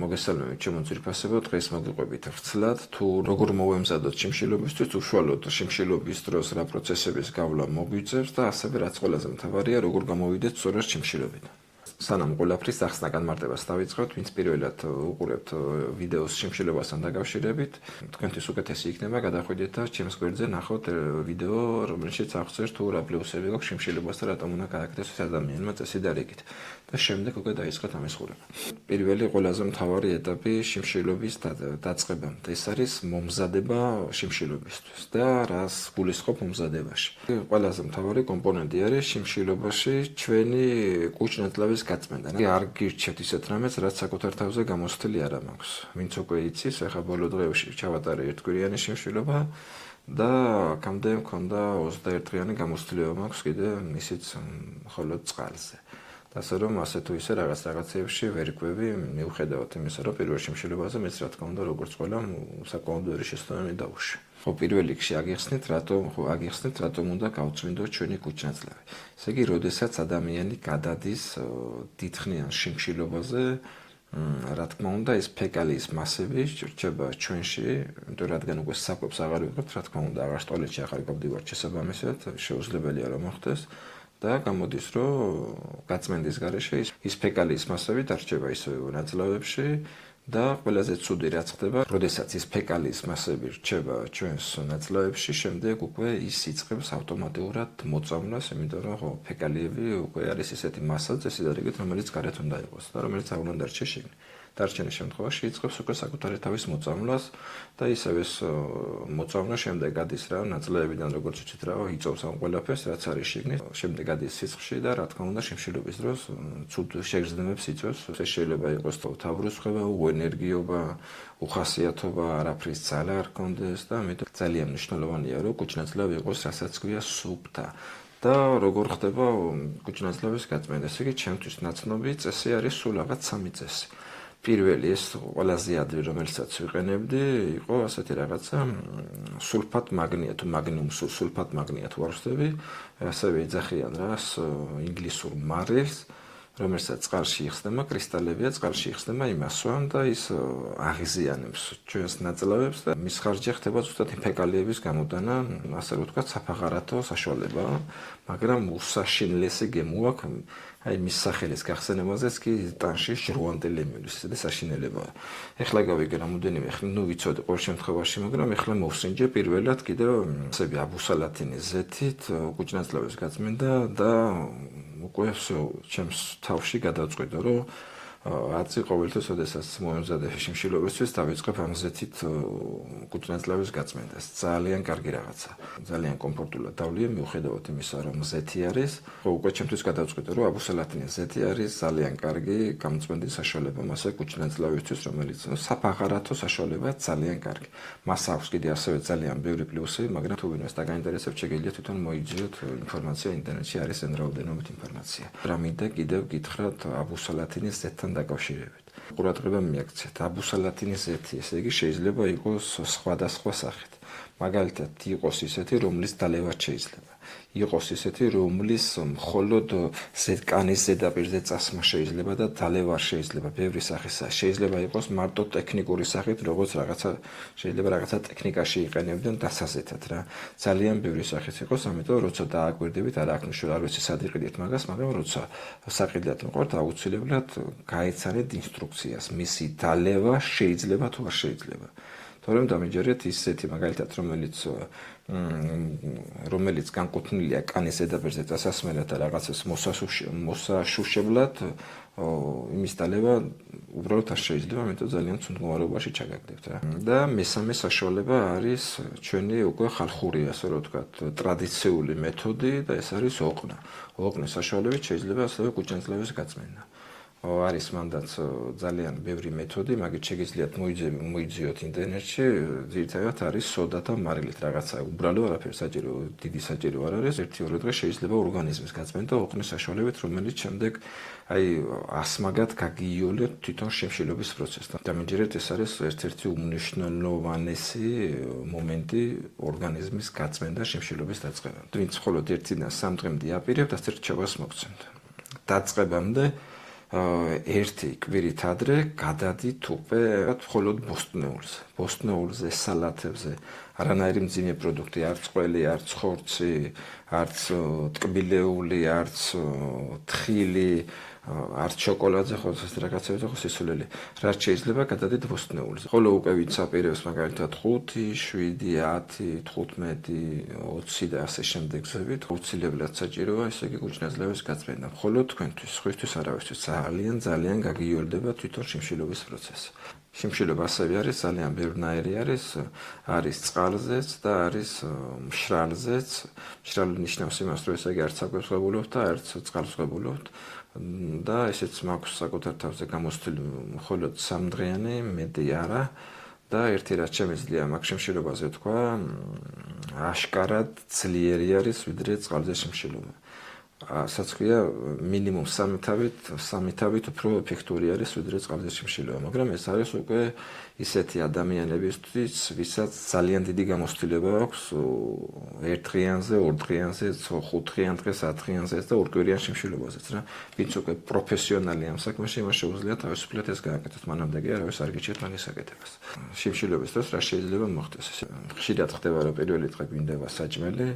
მოგესალმებით ჩემო ძირფასებო, დღეს მოგიყვებით ვრცლად თუ როგორ მოვემზადოთ შიმშილობისთვის, უშუალოდ შიმშილობის დროს რა პროცესების გავლა მოგვიწევს და ასევე რაც ყველაზე მთავარია, როგორ გამოვიდეთ სწორად შიმშილობიდან. სანამ ყველაფრის ახსნა განმარტებას დავიწყებთ, ვინც პირველად უყურებთ ვიდეოს შიმშილობასთან დაკავშირებით, თქვენთვის უკეთესი იქნება გადახვიდეთ და ჩემს გვერდზე ნახოთ ვიდეო, რომელშიც აღწერს თუ რა პლუსები გვაქვს შიმშილობასთან, რატომ უნდა გააკეთოს ადამიანმა წესი და რიგით. და შემდეგ უკვე დაიწყოთ ამის ხურება. პირველი ყველაზე მთავარი ეტაპი შიმშილობის დაწყებამდე ეს არის მომზადება შიმშილობისთვის და რას გულისხმობ მომზადებაში. ყველაზე მთავარი კომპონენტი არის შიმშილობაში ჩვენი კუჭ-ნაწლავის გაწმენდა. არ გირჩევთ ისეთ რამეს, რაც საკუთარ თავზე გამოცდილი არ მაქვს. ვინც უკვე იცის, ახლა ბოლო დღეებში ჩავატარე ერთკვირიანი შიმშილობა და აქამდე მქონდა 21 დღიანი გამოცდილება მაქვს კიდე ისიც მხოლოდ წყალზე. ასე რომ ასე თუ ისე რაღაცეებში ვერიკვები მიუხედავად იმისა, რომ პირველ შიმშილობაზე მეც რა თქმა უნდა როგორც ყველა საკმაოდ ბევრი შეცდომები დავუშვი. ხო პირველ რიგში აგიხსნით რატომ უნდა გავწმინდოთ ჩვენი კუჭ-ნაწლავი. ესე იგი, როდესაც ადამიანი გადადის დიდხნიან შიმშილობაზე, რა თქმა უნდა ეს ფეკალიის მასები რჩება ჩვენში, იმიტომ რადგან უკვე საკვებს აღარ ვიღებთ, რა თქმა უნდა აღარ ტოალეტში აღარ გავდივართ შესაბამისად, შეუძლებელია რომ მოხდეს. და გამოდის, რომ გაწმენდის გარეშე ის ფეკალიის მასები დარჩება ისევ ნაწლავებში და ყველაზე ცუდი რაც ხდება, როდესაც ის ფეკალიის მასები რჩება ჩვენს ნაწლავებში, შემდეგ უკვე ის იწყებს ავტომატურად მოწამვლას, იმიტომ რომ ფეკალიები უკვე არის ისეთი მასა, წესი და რიგით, რომელიც გარეთ უნდა იყოს და რომელიც არ უნდა დარჩეს შიგნით. დარჩენის შემთხვევაში იწყებს უკვე საკუთარი თავის მოწამვლას და ისევ ეს მოწამვლა შემდეგ გადის რა ნაწლავებიდან როგორც ვთქვით რა იწოვს ამ ყველაფერს რაც არის შიგნით შემდეგ გადის სიცხში და რა თქმა უნდა შიმშილობის დროს ცუდ შეგრძნებებს იწვევს ეს შეიძლება იყოს თავბრუსხვევა, უენერგიობა, უხასიათობა, არაფრის ძალა არ კონდეს და ამიტომ ძალიან მნიშვნელოვანია რომ კუჭ-ნაწლავი იყოს რასაც ქვია სუფთა და როგორ ხდება კუჭ-ნაწლავის გაწმენდა. ესე იგი ჩემთვის ნაცნობი წესი არის სულ რაღაც 3 წესი. პირველი ეს ყველაზე ადვილი რომელსაც ვიყენებდი იყო ასეთი რაღაცა სულფატ მაგნია თუ მაგნიუმ სულფატ მაგნია თუ არ ვხსნები ასევე ეძახიან რას ინგლისურ მარილს რომელსაც წყალში იხსნება კრისტალებია წყალში იხსნება იმასვან და ის აღიზიანებს ჩვენს ნაწლავებს და მის ხარჯზე ხდება ზუსტად ფეკალიების გამოდანა ასე რომ ვთქვათ საფაღარათო საშუალება მაგრამ უსაშინლესი გემო აქვს აი მის სახელის გახსენებაზეც კი ტანში ჟრუანდელი მილის და საშინელებაა. ეხლა გავიგე რამოდენიმე ხნ ნუ ვიცოდი ყოველ შემთხვევაში, მაგრამ ეხლა მოვსინჯე პირველად კიდევ ასები აბუსალათინის ზეთით კუჭ-ნაწლავის გაწმენდა და უკვე ჩემს თავში გადავწყვიტე რომ აცი ყოველთვის ოდესაც მომზადებ შიმშილობისთვის დავიწყებ ამ ზეთით კუჭ-ნაწლავის გაწმენდას. ძალიან კარგი რაღაცა. ძალიან კომფორტულად დავლია მიუხედავად იმისა, რომ ზეთი არის. ხო უკვე ჩემთვის გადავწყვიტე რომ აბუსალათინის ზეთი არის ძალიან კარგი გამწმენდის საშუალება მასე კუჭ-ნაწლავისთვის, რომელიც საფაღარათო საშუალებაა ძალიან კარგი. მას აქვს კიდე ასევე ძალიან ბევრი პლუსი, მაგრამ თუ ვინმეს დაგაინტერესებს, შეგიძლიათ თვითონ მოიძიოთ ინფორმაცია ინტერნეტში არის ენრაოდენობით ინფორმაცია. რამინდა კიდევ გითხრათ აბუსალათინის ზეთთან დაკავშირებით. ყურადღება მიაქცეთ. აბუსალათინის ზეთი, ესე იგი შეიძლება იყოს სხვადასხვა სახით. მაგალითად, იყოს ისეთი, რომლის დალევაც შეიძლება. იყოს ისეთი, რომლის მხოლოდ კანის ზედაპირზე წასმა შეიძლება და დალევა არ შეიძლება. ბევრი სახისა. შეიძლება იყოს მარტო ტექნიკური სახით, როგორც შეიძლება რაღაცა ტექნიკაში იყენებდნენ დასაზეთად რა. ძალიან ბევრი სახით იყოს, ამიტომ როცა დააკვირდებით, არ აქვს მნიშვნელობა, არ ვიცი სად იყიდეთ მაგას, მაგრამ როცა საყიდლად მყავთ, აუცილებლად გაეცანეთ ინსტრუქციას. მისი დალევა შეიძლება თუ არ შეიძლება. თორემ დამიჯერეთ ისეთი მაგალითად რომელიც განკუთვნილია კანის ზედაპირზე წასასმელად და რაღაცას მოსაშუშებლად იმის დალევა უბრალოდ არ შეიძლება, ამიტომ ძალიან ცუდ მდგომარეობაში ჩაგაგდებთ რა. და მესამე საშუალება არის ჩვენი უკვე ხალხური, ასე რომ ვთქვათ, ტრადიციული მეთოდი და ეს არის ოყნა. ოყნის საშუალებით შეიძლება ასევე კუჭ-ნაწლავის გაწმენდა. არის მანდაც ძალიან ბევრი მეთოდი, მაგით შეგიძლიათ მოიძიოთ ინტერნეტში, ძირითადად არის სოდათა მარილით რაღაცა, უბრალო არაფერი საჭირო, დიდი საჭირო არ არის, 1-2 დღე შეიძლება ორგანიზმის გაწმენდა ოყნის საშუალებით, რომელიც შემდეგ აი ასმაგად გაგიოლებთ თვითონ შიმშილობის პროცესთან. დამიჯერეთ ეს არის ერთ-ერთი უმნიშვნელოვანესი მომენტი ორგანიზმის გაწმენდა შიმშილობის დაწყებამდე. ვინც მხოლოდ 1-3 დღემდე აპირებთ, ასე რჩევას მოგცემთ. დაწყებამდე ერთი კვირით ადრე გადადით უკვე მხოლოდ ბოსტნეულზე, სალათებზე, არანაირი მძიმე პროდუქტი, არც ყველი, არც ხორცი, არც ტკბილეული, არც თხილი, არც შოკოლადზე, ხო ეს რაღაცები ხო სისულელი. რაც შეიძლება გადადით ბოსტნეულზე. ხოლო უკვე ვინც აპირებს მაგალითად 5, 7, 10, 15, 20 და ასე შემდეგ ზევით, აუცილებლად საჭიროა ესე იგი გუჩნაზლების გაწმენდა. მხოლოდ თქვენთვის, სხვისთვის არავისთვის ძალიან გაგიოლდება თვითონ შიმშილობის პროცესი. შიმშილობა ასევე არის ძალიან ბევრნაირი არის წყალზეც და არის მშრალზეც. მშრალი ნიშნავს იმას, რომ ესე იგი არც საკვებს ვღებულობთ და არც წყალს ვღებულობთ. და ესეც მაქვს საკუთარ თავზე გამოცდილი მხოლოდ 3 დღიანი, მეტი არა და ერთი რაც შემიძლია მაგ შიმშილობაზე თქვა, აშკარად ძლიერი არის ვიდრე წყალზე შიმშილობა. Aსაც ქვია მინიმუმ 3 თავით უფრო ეფექტური არის ვიდრე წყალზე შიმშილობა, მაგრამ ეს არის უკვე ისეთი ადამიანებისთვის, ვისაც ძალიან დიდი გამოცდილება აქვს 1 დღიანზე, 2 დღიანზე, 5 დღიან დღეს, 10 დღიანზე და 2 კვირიან შიმშილობაზეც რა. ვინც უკვე პროფესიონალი ამ საქმეში, იმას შეუძლია თავისუფლად ეს გააკეთოს, მანამდე კი არავის არ გიჩვენებთ მაგის საკეთებას. შიმშილობის დროს რა შეიძლება მოხდეს? ხშირად ხდება, რომ პირველი დღე გვინდება საჭმელი,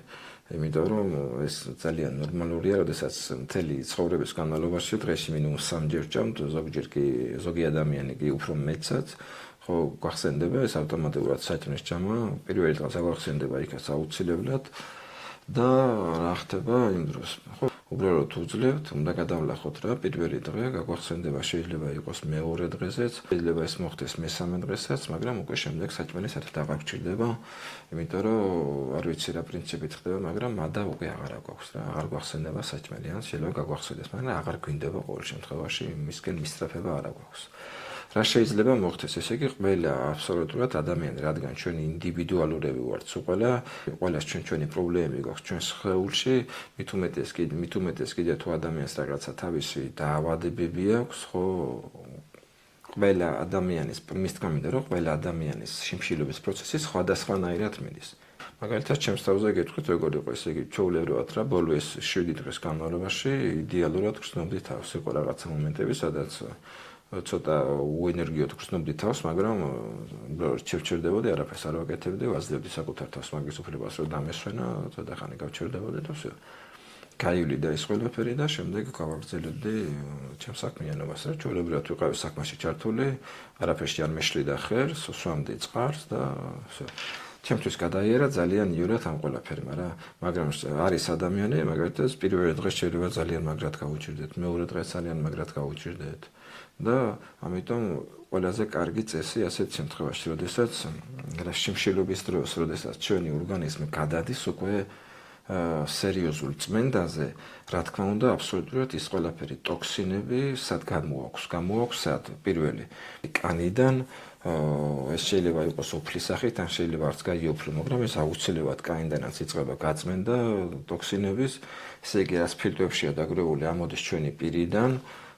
იმიტომ რომ ეს ძალიან ნორმალურია, როდესაც მთელი ცხოვრების განმავლობაში დღეში მინიმუმ 3 ჯერ ჭამთ, ზოგჯერ კი ზოგი ადამიანი კი უფრო მეტსაც, ხო გვახსენდება ეს ავტომატურად საჭმლის ჭამა, პირველი დღე გვახსენდება იქაც აუცილებლად და რა ხდება იმ დროს, ხო უბრალოდ უძლევთ, უნდა გადავლახოთ რა, პირველი დღე გაგვახსენდება, შეიძლება იყოს მეორე დღეზეც, შეიძლება ეს მოხდეს მესამე დღესაც, მაგრამ უკვე შემდეგ საჭმელი საერთოდ აღარ გჭირდება, იმიტომ რომ არ ვიცი რა პრინციპით ხდება, მაგრამ მადა უკვე აღარ გვაქვს რა, აღარ გვახსენდება საჭმელი, ან შეიძლება გაგვახსენდეს, მაგრამ აღარ გვინდება ყოველ შემთხვევაში მისკენ მისწრაფება არ გვაქვს. რა შეიძლება მოხდეს, ესე იგი ყველა აბსოლუტურად ადამიანი, რადგან ჩვენი ინდივიდუალურები ვართ, ყველას ჩვენი პრობლემები გვაქვს ჩვენს სხეულში, მით უმეტეს კიდე თუ ადამიანს რაღაცა თავისი დაავადებები აქვს, ხო, ყველა ადამიანის მისდგამდა რომ ყველა ადამიანის შიმშილობის პროცესი სხვადასხვანაირად მიდის. მაგალითად, ჩემს თავზე გეტყვით, როგორ იყო, ესე იგი, ჩვეულებრივად რა, ბოლო ეს 7 დღის განმავლობაში იდეალურად გრძნობდი თავს, იყო რაღაცა მომენტები, სადაც ცოტა უენერგიოდ გრძნობდი თავს, მაგრამ ჩერჩერდებოდი, არაფერს არ ვაკეთებდი, ვაძლევდი საკუთარ თავს მაგის უფლებას, რომ დამესვენა, ცოტა ხანი გავჩერდებოდი და ვсё. გაივლიდა ის ყველაფერი და შემდეგ გავაგრძელებდი ჩემს საქმიანობას, რა, ჩვეულებრივად ვიყავი საქმეში ჩართული, არაფერში არ მეშლიდა ხერს, სვამდი წყალს და ვсё. ჩემთვის გადაიერა ძალიან იურად ამ ყველაფერმა რა, მაგრამ არის ადამიანი, მაგალითად, პირველი დღე შეიძლება ძალიან მაგრად გავუჭirdეთ, მეორე დღე ძალიან მაგრად გავუჭirdეთ. და ამიტომ ყველაზე კარგი წესი ასეთ შემთხვევაში, როდესაც შიმშილობის დროს, როდესაც ჩვენი ორგანიზმი გადადის უკვე სერიოზულ წმენდაზე, რა თქმა უნდა, აბსოლუტურად ის ყველაფერი ტოქსინები სად გამოაქვს სად პირველი კანიდან ეს შეიძლება იყოს უფლის სახით, ან შეიძლება არც გაიოფლო, მაგრამ ეს აუცილებლად კანიდანაც იწყება გაწმენდა ტოქსინების, ესე იგი რაც ფილტრებშია დაგროვული ამოდის ჩვენი პირიდან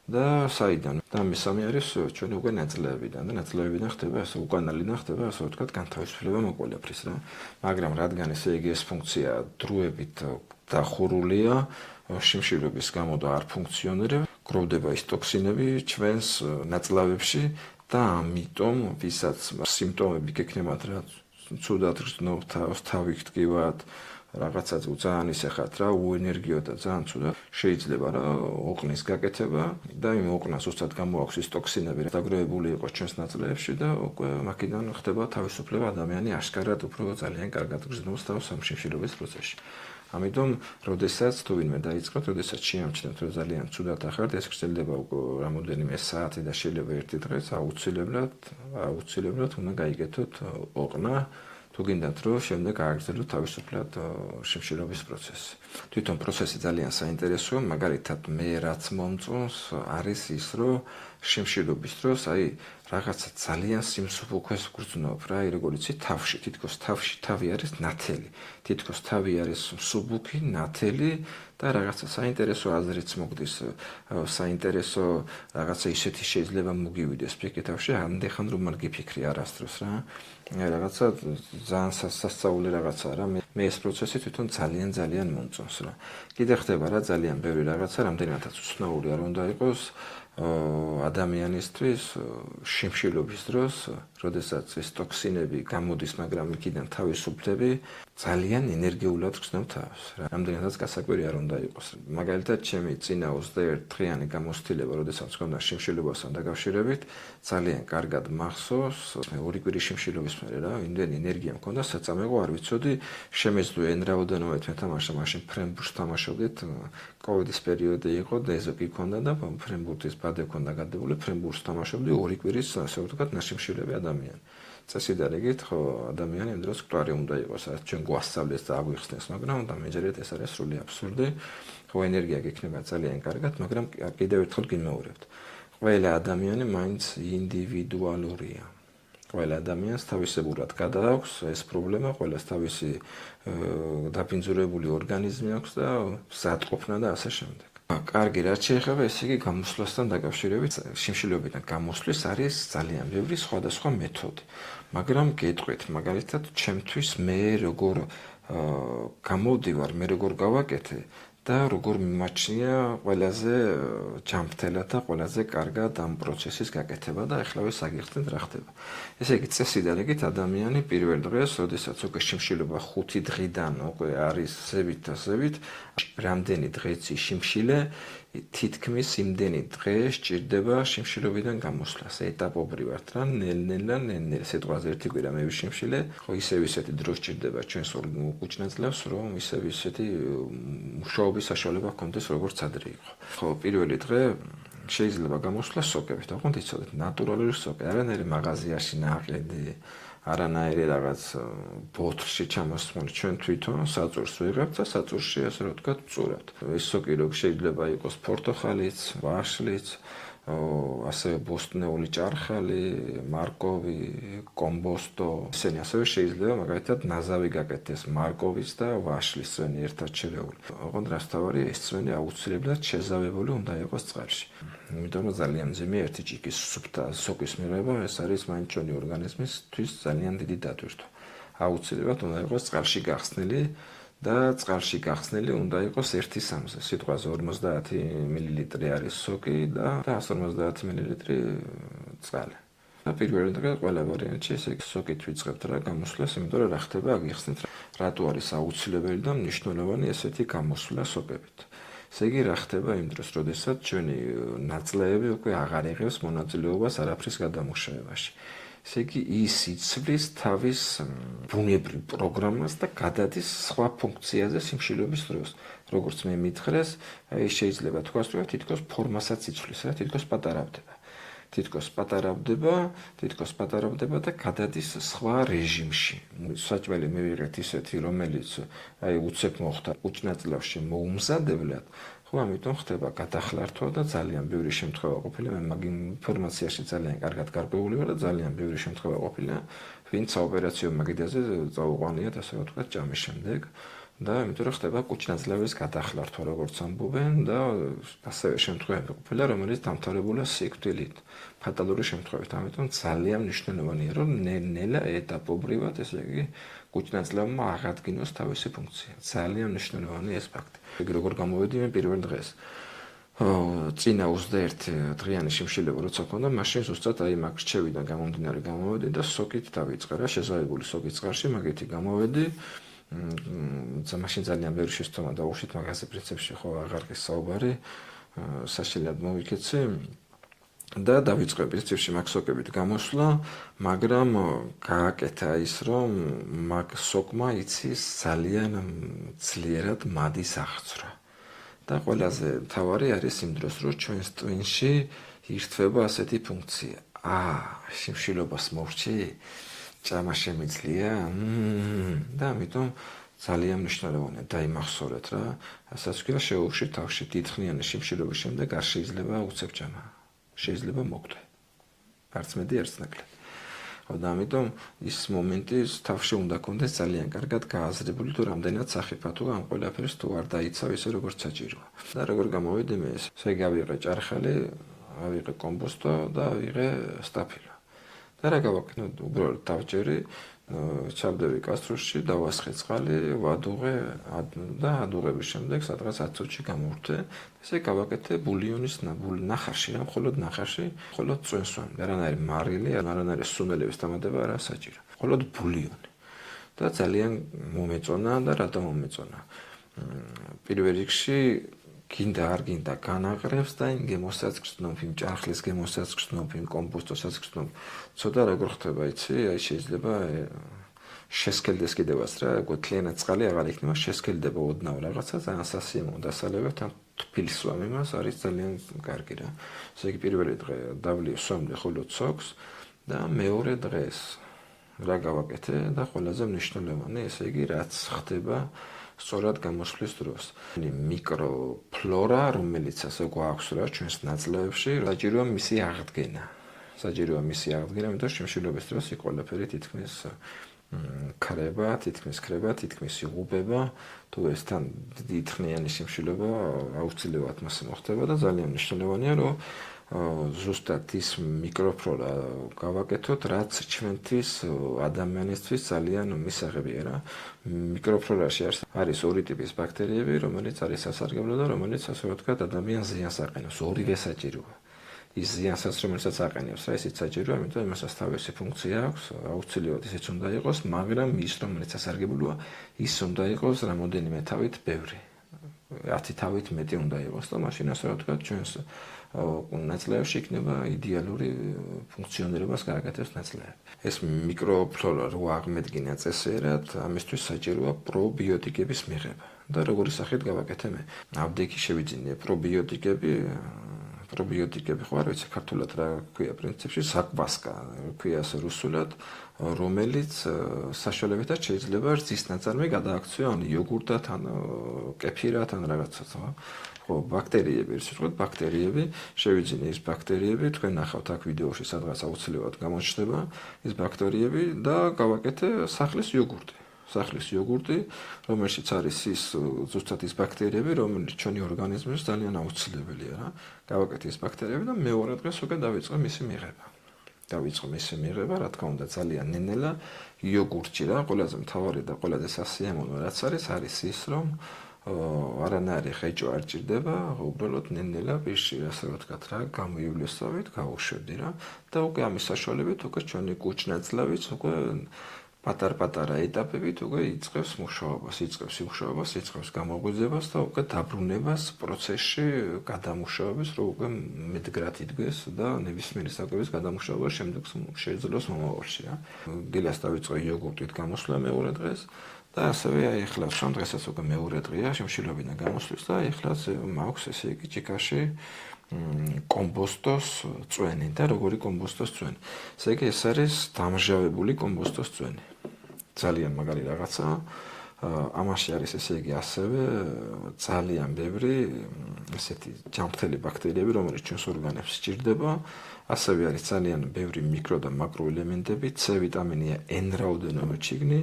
და საიდან და მესამე არის ჩვენი უკვე ნაწილეებიდან და ნაწილეებიდან ხდება ასე უკანალიდან ხდება ასე ვთქვათ განთავისუფლება მოყოლაფრის რა, მაგრამ რადგან ესე იგი ეს ფუნქცია დროებით დახურულია შიმშილობის გამო და არ ფუნქციონირებს, გროვდება ის ტოქსინები ჩვენს ნაწლავებში და ამიტომ ვისაც სიმპტომები გექნებათ რა, ცუდად გრძნობ თავს, თავი გტკივათ, რაღაცა ძალიან ისეხათ რა, უენერგიო და ძალიან ცუდად შეიძლება რა ოყნის გაკეთება და იმ ოყნას უბრალოდ გამოაქვს ის ტოქსინები, რა დაგროვებული იყოს ჩვენს ნაწლეებში და უკვე მაქედან ხდება თავისუფლება, ადამიანი აშკარად უფრო ძალიან კარგად გრძნობს თავს ამ შიმშილობის პროცესში. ამიტომ, როდესაც თუ ვინმე დაიწყოთ, როდესაც შეამჩნევთ, რომ ძალიან ცუდად ახართ, ეს გრძელდება უკვე რამოდენიმე საათი და შეიძლება 1 დღეც, აუცილებლად უნდა გაიგეთოთ ოყნა. თუ გინდათ რომ შემდეგ გააგრძელოთ თავისუფლად შიმშილობის პროცესი. თვითონ პროცესი ძალიან საინტერესოა, მაგალითად მე რაც მომწონს არის ის, რომ შიმშილობის დროს აი რაღაცა ძალიან სიმსუბუქეს გრძნობ რა, როგორიც თავში, თითქოს თავი არის ნათელი. თითქოს თავი არის მსუბუქი, ნათელი და რაღაცა საინტერესო აზრიც მოგდის, საინტერესო რაღაცა ისეთი შეიძლება მოგივიდეს ფიქრი თავში, ამდენ რომ არ გიფიქრი არასდროს რა. რაღაცა ძალიან სასწაული რაღაცაა რა, მე ეს პროცესი თვითონ ძალიან მომწონს რა. კიდე ხდება რა ძალიან ბევრი რაღაცა, რამდენადაც უცნაური არ უნდა იყოს, ადამიანისთვის შიმშილობის დროს, როდესაც ეს ტოქსინები გამოდის, მაგრამ იქიდან თავისუფლები ძალიან ენერგიულად გრძნობ თავს. რამდენადაც გასაკვირი არ უნდა იყოს. მაგალითად, ჩემი წინა 21 დღიანი გამოცდილება, როდესაც მქონდა შიმშილობასთან დაკავშირებით, ძალიან კარგად მახსოვს, ორი კვირის შიმშილობის მერე რა, იმდენი ენერგია მქონდა, საწამეღო არ ვიცოდი, შემეძლო εν რაოდენობით მეთამაშა, მაშინ ფრენბურთს თამაშობდით, კოვიდის პერიოდი იყო, დეზოკი ქონდა და ფრენბურთის ბადე ქონდა გადებული, ფრენბურთს თამაშობდი ორი კვირის, ასე ვთქვათ, ნაშიმშილები ადამიანი. წესიდან იგით, ხო, ადამიანი იმ დროს მკვდარი უნდა იყოს, რაც ჩვენ გვასწავლეს და აგვიხსნეს, მაგრამ დამეჯერეთ ეს არის სრული აბსურდი. ხო, ენერგია გექნება ძალიან კარგად, მაგრამ კიდევ ერთხელ გიმეორებთ. ყველა ადამიანი მაინც ინდივიდუალურია. ყველა ადამიანს თავისებურად გადააქვს ეს პრობლემა, ყველას თავისი დაფინძურებული ორგანიზმი აქვს და მზადყოფნა და ასე შემდეგ. კარგი, რაც შეეხება, ესე იგი გამოსვლასთან დაკავშირებით, შიმშილობიდან გამოსვლის არის ძალიან ბევრი სხვადასხვა მეთოდი. მაგრამ გეტყვით, მაგალითად, ჩემთვის მე როგორ გამოვდივარ, მე როგორ გავაკეთე და როგორ მიმაჩნია ყველაზე ჯანმრთელად და ყველაზე კარგად ამ პროცესის გაკეთება და ახლავე საგიხსნით რა ხდება. ესე იგი, წესიდან იგით ადამიანი პირველ დღეს, როდესაც უკვე შიმშილობა 5 დღიდან უკვე არის ზევით და ზევით, რამდენი დღეცი შიმშილე თითქმის იმდენი დღე სჭირდება შიმშილობიდან გამოსვლას. ეტაპობრივად რა, ნელ-ნელა, სიტყვაზე ერთი კვირა მე ვიშიმშილე, ხო ისევ ისეთი დრო სჭირდება ჩვენს კუჭნაძლევს, რომ ისევ ისეთი მუშაობის საშუალება ჰქონდეს, როგორც ადრე იყო. ხო, პირველი დღე შეიძლება გამოსვლა სოკებით, ოღონდ იცოდეთ, ნატურალური სოკი, არანაირი მაღაზიაში ნაყიდი, არანაირი რაღაც ბოთლში ჩამოსული, ჩვენ თვითონ საწურს ვიღებთ და საწურში ასე რომ ვთქვათ, ვწურავთ. ეს სოკი როგორ შეიძლება იყოს პორტოხალიც, ვაშლიც, ასევე ბოსტნეული ჭარხალი, მარკოვი, კომბოსტო. ისინი ასევე შეიძლება მაგალითად ნაზავი გაკეთდეს მარკოვის და ვაშლის წვენი ერთად შერეული. ოღონდ რაც თავარია, ეს წვენი აუცილებლად შეზავებული უნდა იყოს წყალში. იმიტომ რომ ძალიან მძიმე ერთი ჭიქის სუფთა სოკის მიღება, ეს არის მაინც ჩვენი ორგანიზმისთვის ძალიან დიდი დატვირთვა. აუცილებლად უნდა იყოს წყალში გახსნილი და წყალში გახსნილი უნდა იყოს 1/3-ზე. სიტყვაზე 50 მილილიტრი არის სოკი და 150 მილილიტრი წყალი. და პირველი დღე ყველა ვარიანტში ესე სოკით ვიწყებთ რა გამოსვლას, იმიტომ რომ რა ხდება, აგიხსნით რატო არის აუცილებელი და მნიშვნელოვანი ესეთი გამოსვლა სოკებით. ესე იგი, რა ხდება იმ დროს, როდესაც ჩვენი ნაწლავები უკვე აღარ იღებს მონაწილეობას არაფრის გადამუშავებაში. ესე იგი, ის იცვლის თავის ბუნებრივ პროგრამას და გადადის სხვა ფუნქციაზე სიმშილობის დროს. როგორც მე მითხრეს, აი შეიძლება თქვას, რომ თითქოს ფორმასაც იცვლის, რა თითქოს პატარავდება. თითქოს პატარავდება და გადადის სხვა რეჟიმში. საჭმელი მივიღეთ ისეთი, რომელიც აი უცებ მოხდა კუჭნაწლავში მოუმზადებლად, ხო, ამიტომ ხდება გადახლართვა და ძალიან ბევრი შემთხვევა ყოფილა, მე მაგ ინფორმაციაში ძალიან კარგად გარკვეული ვარ და ძალიან ბევრი შემთხვევა ყოფილა, ვინც საოპერაციო მაგიდაზე წაუყვანიათ, ასე ვთქვათ, ჭამის შემდეგ. და იმიტომ რომ ხდება კუჭნაწლავის გადახლართვა, როგორც ამბობენ და ასევე შემთხვევები ყოფილა, რომელიც დამთავრებულია სიკვდილით, ფატალური შემთხვევით. ამიტომ ძალიან მნიშვნელოვანია, რომ ნელ-ნელა ეტაპობრივად, ესე იგი, კუჭნაწლავმა აღადგინოს თავისი ფუნქცია. ძალიან მნიშვნელოვანია ეს ფაქტი. იგი როგორ გამოვედი მე პირველ დღეს. წინა 21 დღიანი შიმშილება როცა ქონდა, მაშინ ზუსტად აი მაგ რჩევიდან გამომდინარე გამოვედი და სოკით დავიწყე რა, შეზავებული სოკით წყალში, მაგითი გამოვედი. მაშინ ძალიან ბევრი შეცდომა დაუშვით მაგაზე პრინციპში ხო აღარ ის საუბარი, საშინელად მოვიქეცი და დავიწყე პრინციპში მაგ სოკებით გამოსვლა, მაგრამ გააკეთა ის, რომ მაგ სოკმა იცის ძალიან ძლიერად მადის აღწრა. და ყველაზე მთავარი არის იმ დროს, რომ ჩვენს ტვინში ირთვება ასეთი ფუნქცია. შიმშილობას მოვჭი? ჭამა შემიძლია? და ამიტომ ძალიან მნიშვნელოვანია დაიმახსოვრეთ რა. ასაც ვქნა შეუშვით თავში დიდხნიანი შიმშილობის შემდეგ არ შეიძლება უცებ ჭამა. შეიძლება მოგვდე. არც მედი, არც ნაკლები. და ამიტომ ის მომენტი თავში უნდა კონდეს ძალიან კარგად გააზრებული თუ რამდენად სახიფათო ამ ყველაფერს თუ არ დაიცავ ისე როგორც საჭიროა. და როგორ გამოვედი მე ესე იგი ავიღე ჭარხალი, ავიღე კომბოსტო და ავიღე სტაფილო. და რა გავაკეთე, უბრალოდ დავჯერი, ჩავდები კასტრულში, დავასხე წყალი, ვადუღე და ადუღების შემდეგ სადღაც 10 წუთში გამოვრთე. ესე გავაკეთე ბულიონის ნახარში, რა მხოლოდ ნახარში, მხოლოდ წვენს ვამდა, არანაირი მარილი, არანაირი სუნელების დამატება არა საჭირო. მხოლოდ ბულიონი. და ძალიან მომეწონა და რატომ მომეწონა? პირველ რიგში გინდა არ გინდა განაღრევს და იმ გემოსაც გრძნობ, იმ ჭარხლის გემოსაც გრძნობ, იმ კომპოსტოსაც გრძნობ. ცოტა როგორ ხდება, იცი? აი შეიძლება შესქელდეს კიდევაც რა, გვეთლიანად წყალი აღარ იქნება, შესქელდება ოდნავ რაღაცა, ძალიან სასიამოვნო დასალებად, ამ თბილს ვამ იმას, არის ძალიან კარგი რა. ესე იგი პირველი დღე დავსვამდი ხოლო ცოქს და მეორე დღეს რა გავაკეთე და ყველაზე მნიშვნელოვანი, ესე იგი რაც ხდება სწორად გამოსვლის დროს. მიკროფლორა, რომელიც ასე გვაქვს რა ჩვენს ნაწლავებში, საჭიროა მისი აღდგენა. საჭიროა მისი აღდგენა, იმიტომ რომ შემშილობის დროს იქ ყველაფერი თითქმის ქრება, თითქმის იღუპება, თუ ეს თან დიდი თხნიანი შემშილობა აუცილებლად მასე მოხდება და ძალიან მნიშვნელოვანია, რომ ზუსტად ის მიკროფლორა გავაკეთოთ, რაც ჩვენთვის ადამიანისთვის ძალიან მისაღებია რა. მიკროფლორაში არის ორი ტიპის ბაქტერიები, რომელიც არის სასარგებლო და რომელიც ასე ვთქვათ ადამიანს ზიანს აყენებს, ორივე საჭიროა. ის ზიანსაც რომელსაც აყენებს, რა ისიც საჭიროა, იმიტომ იმასაც თავისი ფუნქცია აქვს, აუცილებლად ისიც უნდა იყოს, მაგრამ ის რომელიც სასარგებლოა, ის უნდა იყოს რამოდენიმე თავით ბევრი. 10 თავით მეტი უნდა იყოს და მაშინ ასე ვთქვათ ჩვენს ნაწლავებში იქნება იდეალური ფუნქციონირებას გააკეთებს ნაწლავი. ეს მიკროფლორა რო აღმედგინა წესიერად, ამისთვის საჭიროა პრობიოტიკების მიღება. და როგორი სახით გავაკეთე მე? აბდექი შევიძინე პრობიოტიკები ხო არ ვიცი ქართულად რა ქვია პრინციპში საკვასკა ქვია ასე რუსულად, რომელიც საშუალებითაც შეიძლება რძის ნაწარმი გადააქციო ან იოგურტად, ან კეფირად, ან რაღაცას, ხო, ბაქტერიები, ვთქვათ, ბაქტერიები, შევიძინე ის ბაქტერიები, თქვენ ნახავთ აქ ვიდეოში სადღაც აუცილებლად გამოჩნდება ის ბაქტერიები და გავაკეთე სახლის იოგურტი. სახლის იოგურტი, რომელშიც არის ის ზუსტად ის ბაქტერიები, რომელიც ჩვენი ორგანიზმის ძალიან აუცილებელია რა. გავაკეთე ის ბაქტერიები და მეორე დღეს უკვე დავიწყე მისი მიღება. რა თქმა უნდა, ძალიან ნენელა იოგურტი რა, ყველაზე მთავარი და ყველაზე სასიამოვნო რაც არის ის, რომ არანაირი ხეჭო არ ჭირდება, უბრალოდ ნენელა პირში, ასე ვთქვათ რა, გამოივლესავით, გავუშვებდი რა და უკვე ამის საშუალებით უკვე ჩვენი კუჭ-ნაწლავიც უკვე პატარ-პატარა ეტაპებით უკვე იწყებს მუშაობას, იწყებს გამოღვიძებას და უკვე დაბრუნებას პროცესში გადამუშავების, რომ უკვე მედგრად იდგეს და ნებისმიერი საკვების გადამუშავება შემდეგ შეძლოს მომავალში რა. დილას დავიწყე იოგურტით გამოსვლა მეორე დღეს და ასევე აი ახლა სამ დღესაც უკვე მეორე დღეა შემშილობიდან გამოსვლის და ახლაც მაქვს ესე იგი ჭიქაში კომბოსტოს წვენი და როგორი კომბოსტოს წვენი. ესე იგი ეს არის დამჟავებული კომბოსტოს წვენი. ძალიან მაგარი რაღაცა. ამაში არის ესე იგი ასევე ძალიან ბევრი ესეთი ჯანმრთელი ბაქტერიები, რომელიც ჩვენს ორგანიზმს სჭირდება. ასევე არის ძალიან ბევრი მიკრო და მაკრო ელემენტები, C ვიტამინია N რაოდენობით შიგნი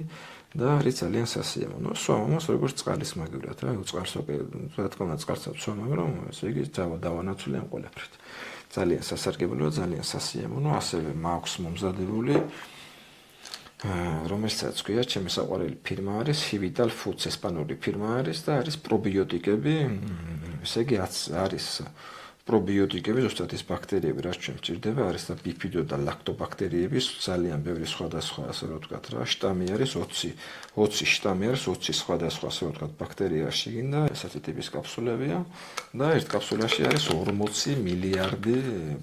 და არის ძალიან სასიამოვნო. სვამამოს როგორც წყალის მაგივრად რა, წყარს უკვე რა თქმა უნდა წყარსაც სვამ, მაგრამ ესე იგი დავანაცვლი ამ ყველაფრით. ძალიან სასარგებლოა, ძალიან სასიამოვნო, ასევე მაქვს მომზადებული რომელსაც ქვია, ჩემი საყვარელი ფირმა არის Hivital Foods, ესპანური ფირმა არის და არის პრობიოტიკები, ესე იგი არის პრობიოტიკები, ზუსტად ის ბაქტერიები, რაც ჩვენ გვჭირდება, არის და ბიფიდო და ლაქტობაქტერიების ძალიან ბევრი სხვადასხვა, ასე ვთქვათ რა, შტამი არის 20 შტამი არის 20 სხვადასხვა, ასე ვთქვათ, ბაქტერია შიგნ და ესეთი ტიპის კაფსულებია და ერთ კაფსულაში არის 40 მილიარდი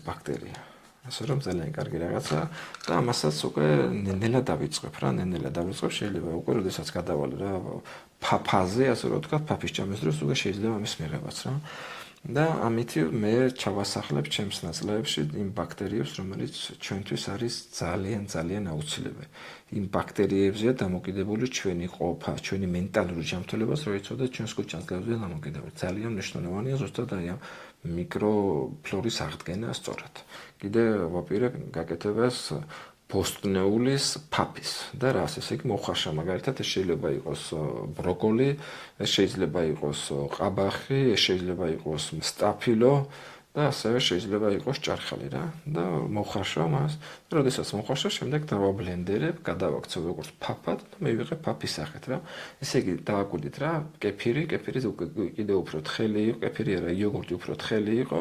ბაქტერია. ასე რომ ძალიან კარგი რაღაცა და ამასაც უკვე ნენელა დავიწყებ რა, შეიძლება უკვე როდესაც გადავალ რა ფაფაზე, ასე ვთქვათ, ფაფის ჭამის დროს უკვე შეიძლება ამის მიღებაც რა. და ამით მე ჩავასახლებ ჩემს ნაწლავებში იმ ბაქტერიებს, რომელიც ჩვენთვის არის ძალიან აუცილებელი. იმ ბაქტერიებზეა დამოკიდებული ჩვენი ყოფა, ჩვენი მენტალური ჯანმრთელობას, რომ იცოდეთ ჩვენს კუჭ-ნაწლავებზე დამოკიდებული. ძალიან მნიშვნელოვანია ზუსტად აი ამ მიკროფლორის აღდგენა სწორად. კიდე ვაპირებ გაკეთებას ბოსტნეულის ფაფის და რას ესე იგი მოხარშა მაგალითად ეს შეიძლება იყოს ბროკოლი, ეს შეიძლება იყოს ყაბახი, ეს შეიძლება იყოს სტაფილო და ასევე შეიძლება იყოს ჭარხალი რა და მოხარშავ მას. როდესაც მოხარშავ, შემდეგ დავაბლენდერებ, გადავაქცევ როგორც ფაფად და მივიღებ ფაფის სახით რა. ესე იგი დავაკვირდით რა, კეფირი კიდევ უფრო თხელი იყო, კეფირი არა, იოგურტი უფრო თხელი იყო,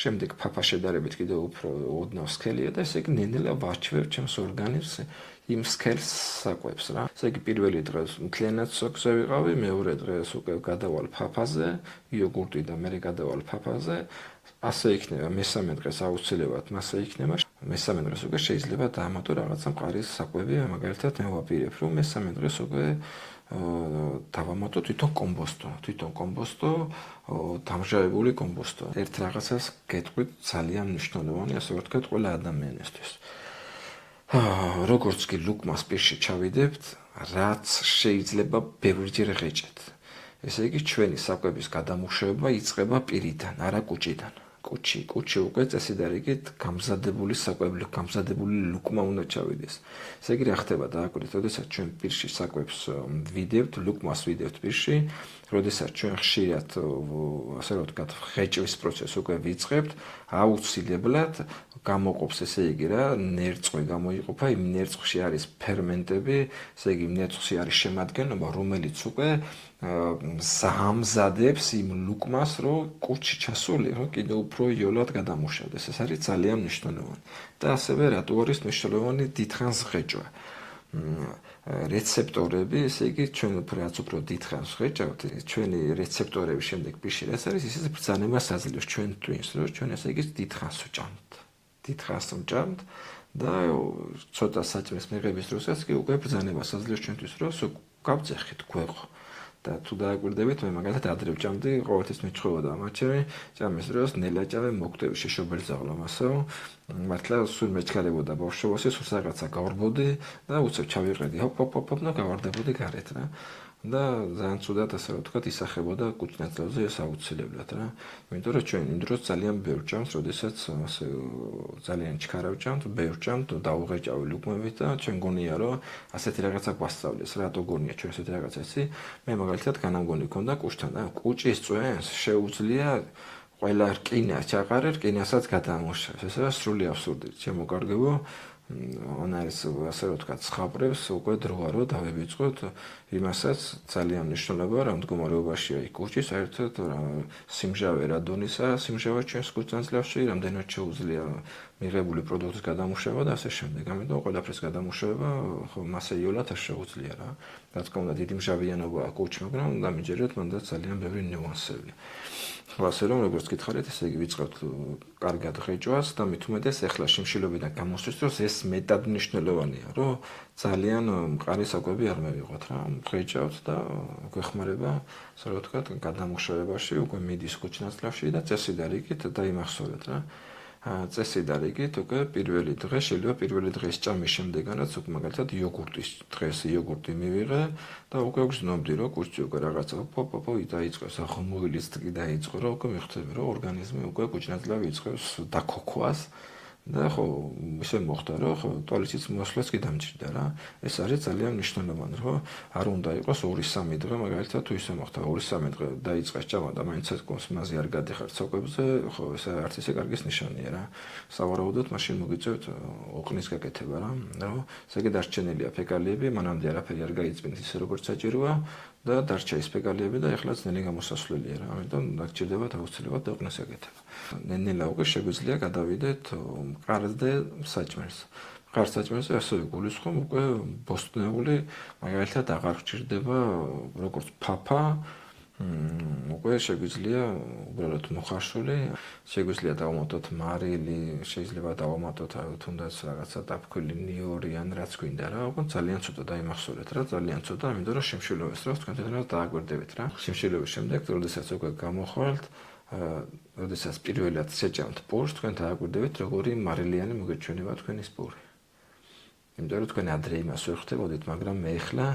შემდეგ ფაფა შედარებით კიდევ უფრო ოდნავ სქელია და ესე იგი ნენელა ვაჩვევ ჩემს ორგანიზმს იმ სქელს საკვებს რა. ესე იგი პირველი დღეს მთლიანად სოკზე ვიყავი, მეორე დღეს უკვე გადავალ ფაფაზე, იოგურტი და მე გადავალ ფაფაზე. ასე იქნება, მესამე დღეს აუცილებლად მასე იქნება. მესამე დღეს უკვე შეიძლება დაამატო რაღაცა მყარის საკვები, მაგალითად მე ვაპირებ, რომ მესამე დღეს უკვე დავამატო თვითონ კომბოსტო, დამჟავებული კომბოსტო. ერთ რაღაცას გეტყვით ძალიან მნიშვნელოვანი, ასე ვთქვათ, ყველა ადამიანისთვის. როგორც კი ლუკმას პირში ჩავიდებთ, რაც შეიძლება ბევრჯერ ღეჭეთ. ესე იგი ჩვენი საკვების გადამუშავება იწყება პირიდან, არა კუჭიდან. კუჭი უკვე წესიდარიგით გამზადებული საკვები, გამზადებული ლუკმა უნდა ჩავიდეს. ესე იგი რა ხდება დააკვირდით, როდესაც ჩვენ პირში საკვებს ვიდევთ, ლუკმას ვიდევთ პირში, როდესაც ჩვენ ხშირად ასე რომ ვთქვათ, ღეჭვის პროცესს უკვე ვიწყებთ, აუცილებლად გამოყოფს ესე იგი რა, ნერწყვი გამოიყოფა, იმ ნერწყვში არის ფერმენტები, ესე იგი ნერწყვში არის შემადგენლობა, რომელიც უკვე ამზადებს იმ ლუკმას, რომ კუჭი ჩასული, რომ კიდევ უფრო იოლად გადამუშავდეს. ეს არის ძალიან მნიშვნელოვანი. და ასევე რატო არის მნიშვნელოვანი დიდხანს ღეჭვა? რეცეპტორები, ესე იგი ჩვენ რაც უფრო დიდხანს ვღეჭავთ, ჩვენი რეცეპტორები შემდეგ პირში რაც არის, ისიც ბრძანებას აძლევს ჩვენ twins, რომ ჩვენ ესე იგი დიდხანს ვჭამთ და ცოტა საჭმლის მიღების დროსაც კი უკვე ბრძანებას აძლევს ჩვენთვის, რომ გავძეხით გვეყო. და თუ დააკვირდებით, მე მაგალითად ადრე ვჭამდი, ყოველთვის მეჩხერებოდა მაჩვენე, ჭამის დროს ნელაჭავე მოგტევი შეშობერძაღლო მასო, მართლა სულ მეჩქარებოდა ბავშვობაში, სულ რაღაცა გავარბოდი და უცებ ჩავიყედი, ჰოპ და გავარდებოდი გარეთ რა. და ძალიან ცუდად ასე რომ ვთქვათ, ისახებოდა კუჭნაძლევზე ეს აუცილებლად რა. იმიტომ რომ ჩვენ იმ დროს ძალიან ბევრ ჭამს, როდესაც ასე ძალიან ჩქარა ვჭამთ, ბევრ ჭამთ, დაუღეჭავი ლუკმებით და ჩვენ გონია რომ ასეთი რაღაცა გვასწავლეს, რატო გონია ჩვენ ასეთი რაღაცა ისი? მე მაგალითად განამგონი ქონდა კუჭთან, კუჭის წვენს შეუძლია ყველა რკინა ჩაყარე, რკინასაც გადამუშავოს. ეს არის სრული აბსურდი. ჩემო კარგებო, არის ასე რომ ვთქვათ, ცხაბრებს უკვე დროა რომ დავივიწყოთ იმასაც ძალიან მნიშვნელოვანია რა მდგომარეობაშია იქ კუჭი, საერთოდ სიმჟავე რა დონისაა, სიმჟავე ჩვენს კუჭნაძლევში, რამდენად შეუძლია მიღებული პროდუქტის გადამუშავება და ასე შემდეგ. ამიტომ ყველაფრის გადამუშავება მასე იოლად არ შეუძლია რა. რაც თქმა უნდა დიდი მჟავიანობაა კუჭი, მაგრამ უნდა მიჯეროთ მანდაც ძალიან ბევრი ნიუანსები. ასე რომ როგორც გითხარით, ესე იგი ვიწყებთ კარგად ღეჭვას და მით უმეტეს ეხლა შიმშილობიდან გამოსვლის დროს ეს მეტად მნიშვნელოვანია, რომ ძალიან მყარი საკვები არ მივიღოთ რა, ღეჭავთ და გვეხმარება, ასე რომ ვთქვათ, გადამუშავებაში, უკვე მიდის კუჭნაძლევში და წესით და რიგით დაიმახსოვრეთ რა. წესით და რიგით უკვე პირველი დღე შეიძლება პირველი დღის ჭამის შემდეგაც უკვე მაგალითად იოგურტის დღეს იოგურტი მივიღე და უკვე გრძნობდი რომ კუჭი უკვე რაღაცა დაიწყო სახმოვილის კი დაიწყო რომ უკვე მივხვდები რომ ორგანიზმი უკვე კუჭნაძლევი იწყებს დაქოქვას და ხო ისე მოხდა რომ ხო ტუალეტის მოსვლაც კი დამჭირდა რა. ეს არის ძალიან მნიშვნელოვანი რომ არ უნდა იყოს 2-3 დღე მაგალითად თუ ისე მოხდა 2-3 დღე დაიწყეს ჭამა და მაინც საკმაოდ მასე არ გადიხართ საკვებზე, ხო ეს არც ისე კარგის ნიშანია რა. სავარაუდოდ მაშინ მოგიწევთ ოყნის გაკეთება რა. რომ ესე იგი დარჩენილია ფეკალიები, მანამდე არაფერი არ გაიწმინთ ისე როგორც საჭიროა და დარჩა ის ფეკალიები და ეხლა ძნელი გამოსასვლელია რა. ამიტომ დაგჭირდებათ აუცილებლად ოყნის გაკეთება. ნელა უკვე შეგვიძლია გადავიდეთ მყარზე საჭმელს. მყარ საჭმელზე ასევე გულისხმობ უკვე ბოსტნეული მაგალითად აღარ გჭირდება როგორც ფაფა, უკვე შეგვიძლია უბრალოდ მოხარშული, შეგვიძლია დავამატოთ მარილი, შეიძლება დავამატოთ თუნდაც რაღაცა დაფქვილი ნიორი ან რაც გვინდა რა, უკვე ძალიან ცოტა დაიმახსოვრეთ რა, ძალიან ცოტა, ამიტომ რომ შიმშილობის დროს თქვენ თვითონაც დააკვირდებით რა. შიმშილობის შემდეგ, როდესაც უკვე გამოხვალთ, როდესაც პირველად შეჭამთ პურს, თქვენ დააკვირდებით, როგორი მარილიანი მოგეჩვენება თქვენი პური. იმიტომ რომ თქვენ ადრე იმას ვეხდებოდით, მაგრამ მე ახლა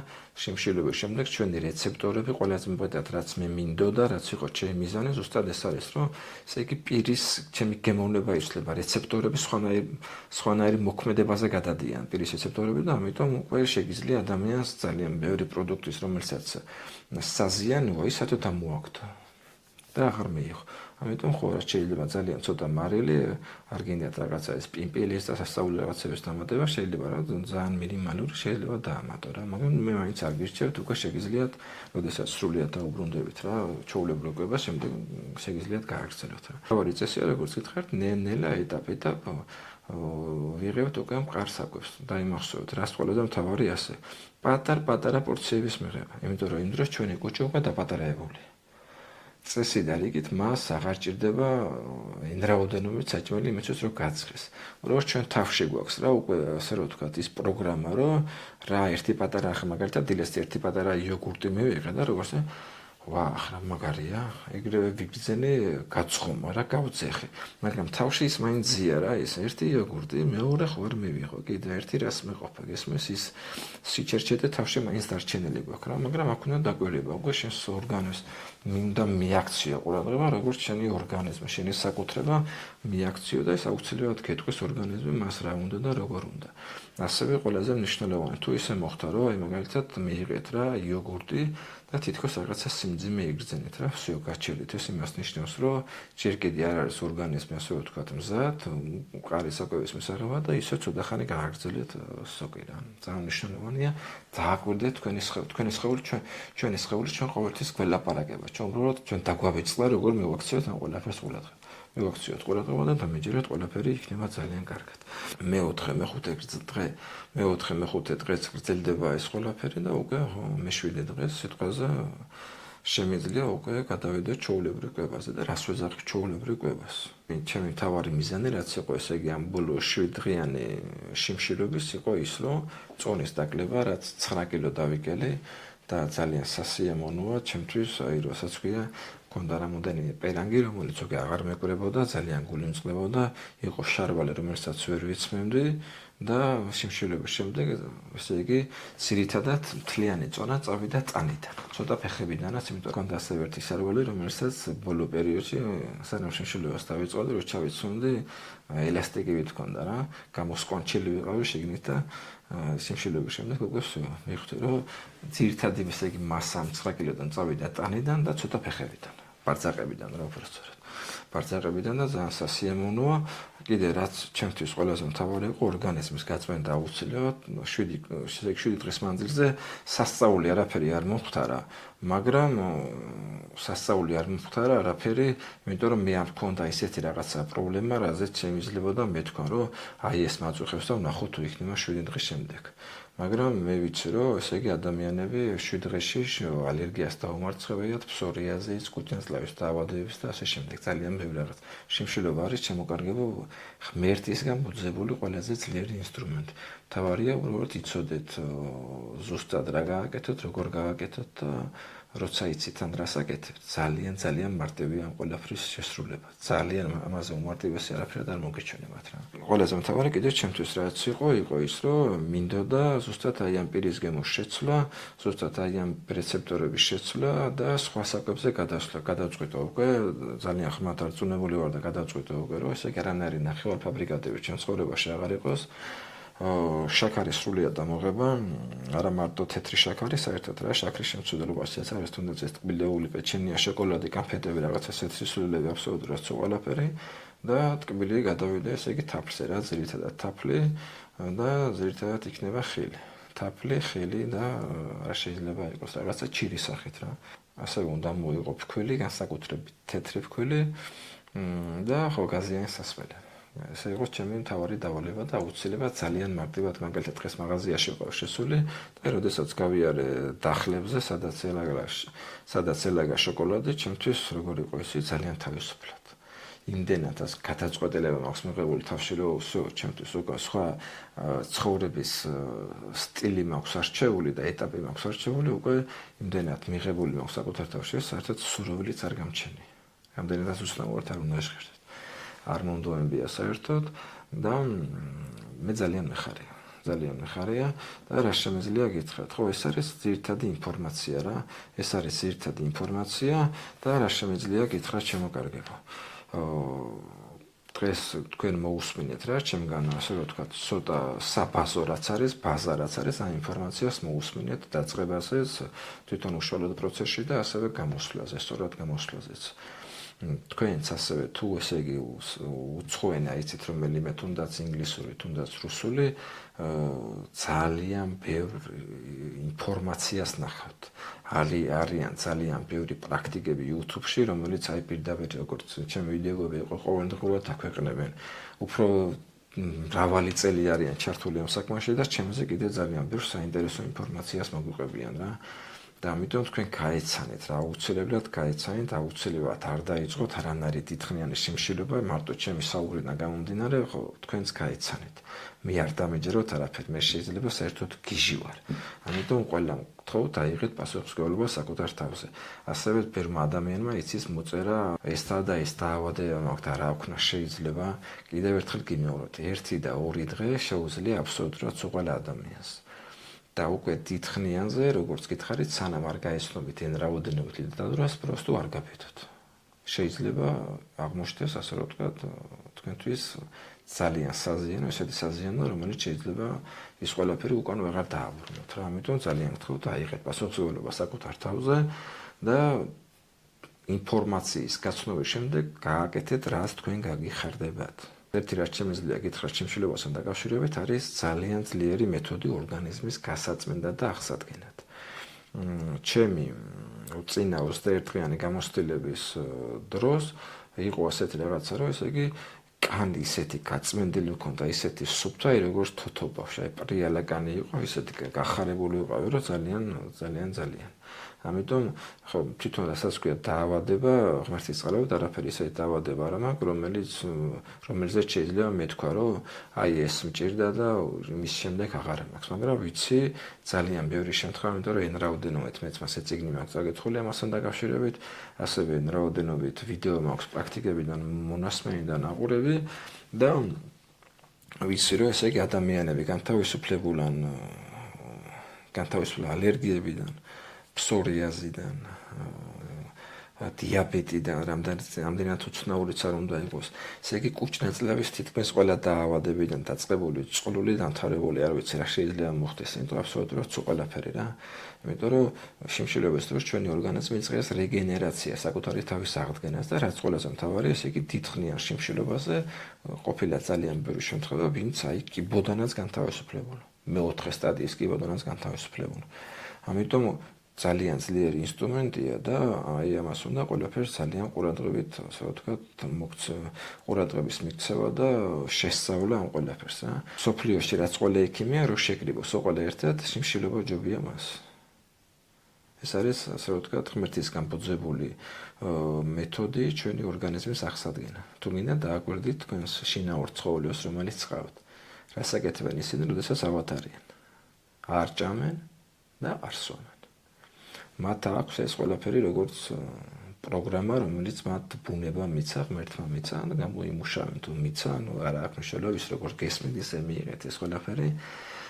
შიმშილობის შემდეგ ჩვენი რეცეპტორები ყველაზე მეტად რაც მე მინდოდა, რაც იყო ჩემი მიზანი, ზუსტად ეს არის, რომ ესე იგი პირის ჩემი გემოვნება იცვლება, რეცეპტორები სხვანაირი მოქმედებაზე გადადიან პირის რეცეპტორები და ამიტომ უკვე შეგიძლია ადამიანს ძალიან ბევრი პროდუქტის, რომელსაც საზიანოა, ისეთო დამოაქვთ. და აღარ მეიღო. ამიტომ ხო რა შეიძლება ძალიან ცოტა მარილი არ გინდათ რაღაცა ეს პიმპილის და სასწაული რაღაცების დამატება შეიძლება რა ძალიან მინიმალური შეიძლება დაამატო რა მაგრამ მე მაინც არ გირჩევთ უკვე შეგიძლიათ როდესაც სრულიად დაუბრუნდებით რა ჩვეულებრივ კვებას შემდეგ შეგიძლიათ გააგრძელოთ რა თავი წესია როგორც გითხარით ნელ-ნელა ეტაპ-ეტაპ ვიღებთ უკვე მყარსაკვებს დაიმახსოვრეთ რას ყველაზე მთავარი ასე პატარ-პატარა პორციების მიღება იმიტომ რომ იმ დროს ჩვენი კუჭი უკვე დაპატარებული წესი და რიგით მას აღარ ჭირდება ენდრაოდენობით საჭმელი იმისთვის რომ გაცხეს. როგორც ჩვენ თავში გვაქვს რა უკვე ასე რომ ვთქვათ ის პროგრამა რომ რა ერთი პატარა ახლა მაგალითად დილეს ერთი პატარა იოგურტი მივიღე და როგორც ვა ახლა მაგარია ეგრევე ვიგრძენე გაცხომა რა გავძეხე მაგრამ თავში ის მაინც ზია რა ეს ერთი იოგურტი მეორე ხო არ მივიღო კიდე ერთი რას მეყოფა გესმის ის სიჩერჩეთე თავში მაინც დარჩენილი გვაქვს რა მაგრამ აქ უნდა დაკვირვება უკვე შენს ორგანიზმს მინდა მიაქციო ყურადღება როგორც შენი ორგანიზმი შენი საკუთრება მიაქციო და ეს აუცილებლად გეტყვის ორგანიზმი მას რა უნდა და როგორ უნდა ასევე ყველაზე მნიშვნელოვანი თუ ისე მოხდა რომ აი მაგალითად მიიღეთ რა იოგურტი და თითქოს რაღაცა სიმძიმე იგრძენით რა всё გაჩერდით ეს იმას ნიშნავს რომ ჯერ კიდე არ არის ორგანიზმი ასე ვთქვათ მზად მყარი სოკოების მისაღებად და ისე ცოტა ხანი გააგრძელეთ სოკი რა ძალიან მნიშვნელოვანია დააკვირდეთ თქვენი სხეული ჩვენი სხეული ჩვენ ყოველთვის გველაპარაკება ჩვენ უბრალოდ ჩვენ დაგვავიწყდა როგორ მივაქციოთ ამ ყველაფერს ყურადღება მივაქციოთ ყურადღება და დამეჯერეთ ყველაფერი იქნება ძალიან კარგად მე-4 დღეც გრძელდება ეს ყველაფერი და უკვე მე-7 დღეს სიტყვაზე შემიძლია უკვე გადავიდეთ ჩვეულებრივ კვებაზე და რას ვეძახი ჩვეულებრივ კვებას ჩემი მთავარი მიზანი რაც იყო ესე იგი ამ ბოლო 7 დღიანი შიმშილობის იყო ის რომ წონის დაკლება რაც 9 კილო დავიკელე და ძალიან სასიამოვნოა ჩემთვის აი როდესაც ვქია მქონდა რამოდენიმე პერანგი რომელიც უკვე აღარ მეკვრებოდა ძალიან გული მწყდებოდა იყო შარვალე რომელსაც ვერ ვიცმევდი და შიმშილობის შემდეგ ესე იგი ძირითადად მთლიანი წონა წავიდა წანიდან ცოტა ფეხებიდანაც იმიტომ მქონდა ასევე ერთი შარვალე რომელსაც ბოლო პერიოდში სანამ შიმშილობას დავიწყებდი რომ ჩავიცვამდი ელასტიკივით მქონდა რა გამოსკონჩილი ვიყავი შიგნით და შიმშილობის შემდეგ უკვე მივხვდი რომ ძირითადი ესე იგი მასა 9 კილოდან წავიდა ტანიდან და ცოტა ფეხებიდან ბარძაყებიდან რა უბრალოდ ბარძაყებიდან და ძალიან სასიამოვნოა კიდე რაც ჩემთვის ყველაზე მთავარი იყო ორგანიზმის გაწმენდა აუცილებლად 7 დღის მანძილზე სასწაული არაფერი არ მომხდარა მაგრამ სასწაული არ მომხდარა არაფერი იმიტომ რომ მე არ მქონდა ისეთი რაღაცა პრობლემა რაზეც შემიძლებოდა მეთქვა რომ აი ეს მაწუხებს და ვნახოთ თუ იქნება 7 დღის შემდეგ მაგრამ მე ვიცი რომ ესე იგი ადამიანები 7 დღეში ალერგიას დაუმარცხებიათ ფსორიაზის, კუჭანსლავის დაავადებების და ასე შემდეგ ძალიან ბევრი რაღაც შიმშილობა არის შემოკარგება ღმერთისგან მოძებული ყველაზე ძლიერი ინსტრუმენტი თავარია უბრალოდ იცოდეთ ზუსტად რა გააკეთოთ როგორ გააკეთოთ და როცა იცით ან რას აკეთებთ ძალიან მარტივია ამ ყველაფრის შესრულება ძალიან ამაზე უმარტივესი არაფერი არ მოგეჩვენებათ რა ყველაზე მთავარი კიდევ ჩემთვის რაც იყო ის რომ მინდოდა ზუსტად აი ამ პირის გემოს შეცვლა ზუსტად აი ამ რეცეპტორების შეცვლა და სხვა საკვებზე გადასვლა გადავწყვიტო უკვე ძალიან ხმად არწმუნებული ვარ და გადავწყვიტო უკვე რომ ესე იგი არანაირი ნახევარფაბრიკატები ჩემს ცხოვრებაში აღარ იყოს შაქარის სრულიად დამოღება არა მარტო თეთრი შაქარი საერთოდ რა შაქრის შემცველობაშიც არის თუნდაც ეს ტკბილეული პეჩენია შოკოლადი კანფეტები რაღაცა ესეთი სულელები აბსოლუტურად ყველაფერი და ტკბილი გადავიდა ესე იგი თაფლზე რა ძირითადად თაფლი და ძირითადად იქნება ხილი თაფლი ხილი და რა შეიძლება იყოს რაღაცა ჩირის სახით რა ასევე უნდა მოიღო ფქვილი განსაკუთრებით თეთრი ფქვილი და ხო გაზიანი სასმელი ესე იყო ჩემი მთავარი დავალება და აუცილებლად ძალიან მარტივად მაგალითად დღეს მაღაზიაში ვიყავ შესული და როდესაც გავიარე დახლებზე სადაც ელაგა შოკოლადი ჩემთვის როგორ იყო ისი ძალიან თავისუფლად იმდენად as გადაწყვეტილება მაქვს მიღებული თავში რომ ჩემთვის უკვე სხვა ცხოვრების სტილი მაქვს არჩეული და ეტაპი მაქვს არჩეული უკვე იმდენად მიღებული მაქვს საკუთარ თავში საერთოდ სურვილიც არ გამჩენია რამდენადაც უცნაურად არ უნდა ჟღერდეთ არ მომდოებია საერთოდ და მე ძალიან მეხარია და რა შემიძლია გითხრათ ხო ეს არის ძირითადი ინფორმაცია რა ეს არის ძირითადი ინფორმაცია და რა შემიძლია გითხრათ შემოკარგება დღეს თქვენ მოусმინეთ რა ჩემგან ასე რომ ვთქვათ ცოტა საბაზო რაც არის ბაზა რაც არის ამ ინფორმაციას მოусმინეთ დაწყებაზე თვითონ უშუალოდ პროცესში და ასევე გამოსვლაზე სწორად გამოსვლაზეც თქვენც ასევე თუ ესე იგი უცხოენა იცით რომელიმე თუნდაც ინგლისური, თუნდაც რუსული, ძალიან ბევრ ინფორმაციას ნახავთ. არიან ძალიან ბევრი პრაქტიკები YouTube-ში, რომელიც აი პირდაპირ როგორც ჩემი ვიდეოები იყო ყოველდღურად აქვეყნებენ. უფრო მრავალი წელი არიან ჩართული ამ საქმეში და ჩემზე კიდე ძალიან ბევრ საინტერესო ინფორმაციას მოგვიყვებიან რა. და ამიტომ თქვენ გაეცანეთ რა, აუცილებლად გაეცანეთ, აუცილებლად არ დაიწყოთ არანაირი დიდხნიანი შიმშილობა, მარტო ჩემი საუბრიდან გამომდინარე, ხო, თქვენც გაეცანეთ. მე არ დამეჯეროთ არაფერ, მე შეიძლება საერთოდ გიჟი ვარ. ამიტომ ყველამ გთხოვთ აიღეთ პასუხისმგებლობა საკუთარ თავზე. ასევე ბევრმა ადამიანმა იცის მოწერა ესა და ეს დაავადება მაქვს და რა ვქნა შეიძლება. კიდევ ერთხელ გიმეოროთ, 1 და 2 დღე შეუძლია აბსოლუტურად უყველა ადამიანს. და უკვე დიდხნიანზე, როგორც გითხარით, სანამ არ გაეცნობით ან რაოდენობით ლიტერატურას, просто არ გაფეთოთ. შეიძლება აღმოჩნდეს, ასე რომ ვთქვათ, თქვენთვის ძალიან საზიანო, ესეთი საზიანო, რომელიც შეიძლება ის ყველაფერი უკან ვეღარ დააბრუნოთ რა. ამიტომ ძალიან გთხოვთ, აიღეთ პასუხისმგებლობა საკუთარ თავზე და ინფორმაციის გაცნობის შემდეგ გააკეთეთ, რაც თქვენ გაგიხარდებათ. ერთი რაც შემიძლია გითხრათ შიმშილობასთან დაკავშირებით არის ძალიან ძლიერი მეთოდი ორგანიზმის გასაწმენდად და აღსადგენად. ჩემი წინა 21 დღიანი გამოცდილების დროს იყო ასეთი რაღაცა, რომ ესე იგი კანი ისეთი გაწმენდილი მქონდა, ისეთი სუფთა, როგორც თოთობავში, აი პრიალა კანი იყო, ისეთი გახარებული ვიყავი, რომ ძალიან. ამიტომ ხო თვითონ რასაც ქვია დაავადება, ღმერთის წყალობით არაფერი ისეთი დაავადება არ მაქვს, რომელზეც შეიძლება მეთქვა, რომ აი ეს მჭირდა და მის შემდეგ აღარ მაქვს, მაგრამ ვიცი ძალიან ბევრი შემთხვევა, იმიტომ რომ εν რაოდენობით მეც მასე წიგნი მაქვს წაგეთხული ამასთან დაკავშირებით, ასევე εν რაოდენობით ვიდეო მაქვს პრაქტიკებიდან, მონასმენიდან აყურები და ვიცი რომ ესე იგი ადამიანები განთავისუფლებული ალერგიებიდან, ფსორიაზიდან, დიაბეტიდან, რამდენად უცნაურიც არ უნდა იყოს. ესე იგი კუჭ-ნაწლავის თითქმის ყველა დაავადებიდან დაწყებული, წყლული, დამთავრებული, არ ვიცი რა შეიძლება მოხდეს, იმიტომ აბსოლუტურად ყველაფერი რა. იმიტომ რომ შიმშილობის დროს ჩვენი ორგანიზმი იწყებს რეგენერაციას, საკუთარი თავის აღდგენას და რაც ყველაზე მთავარია, ესე იგი დიდხნიან შიმშილობაზე ყოფილა ძალიან ბევრი შემთხვევა, ვინც აი კიბოდანაც განთავისუფლებული. მეოთხე სტადიის კიბოდანაც განთავისუფლებული. ამიტომ ძალიან ძლიერი ინსტრუმენტია და აი ამას უნდა ყველაფერს ძალიან ყურადღებით, ასე ვთქვათ, ყურადღების მიქცევა და შესწავლა ამ ყველაფერს რა. სოფლიოში რაც ყველა ექიმია, რო შეკრიბოს ყველა ერთად, შიმშილობა ჯობია მას. ეს არის, ასე ვთქვათ, ღმერთის გამბოძებული მეთოდი ჩვენი ორგანიზმის აღსადგენა. თუ მინდა დააკვირდით თქვენს შინაურ ცხოველებს, რომელიც წყავთ. რას აკეთებენ ისინი, როდესაც ავად არიან? არ ჭამენ და არ სვამენ. მათ აქვს ეს ყველაფერი როგორც პროგრამა, რომელიც მათ ბუნება მიცა, ღმერთმა მიცა და გამოიმუშავენ თუ მიცა, არა აქვს მნიშვნელობა ის როგორ გესმით ისე მიიღეთ ეს ყველაფერი.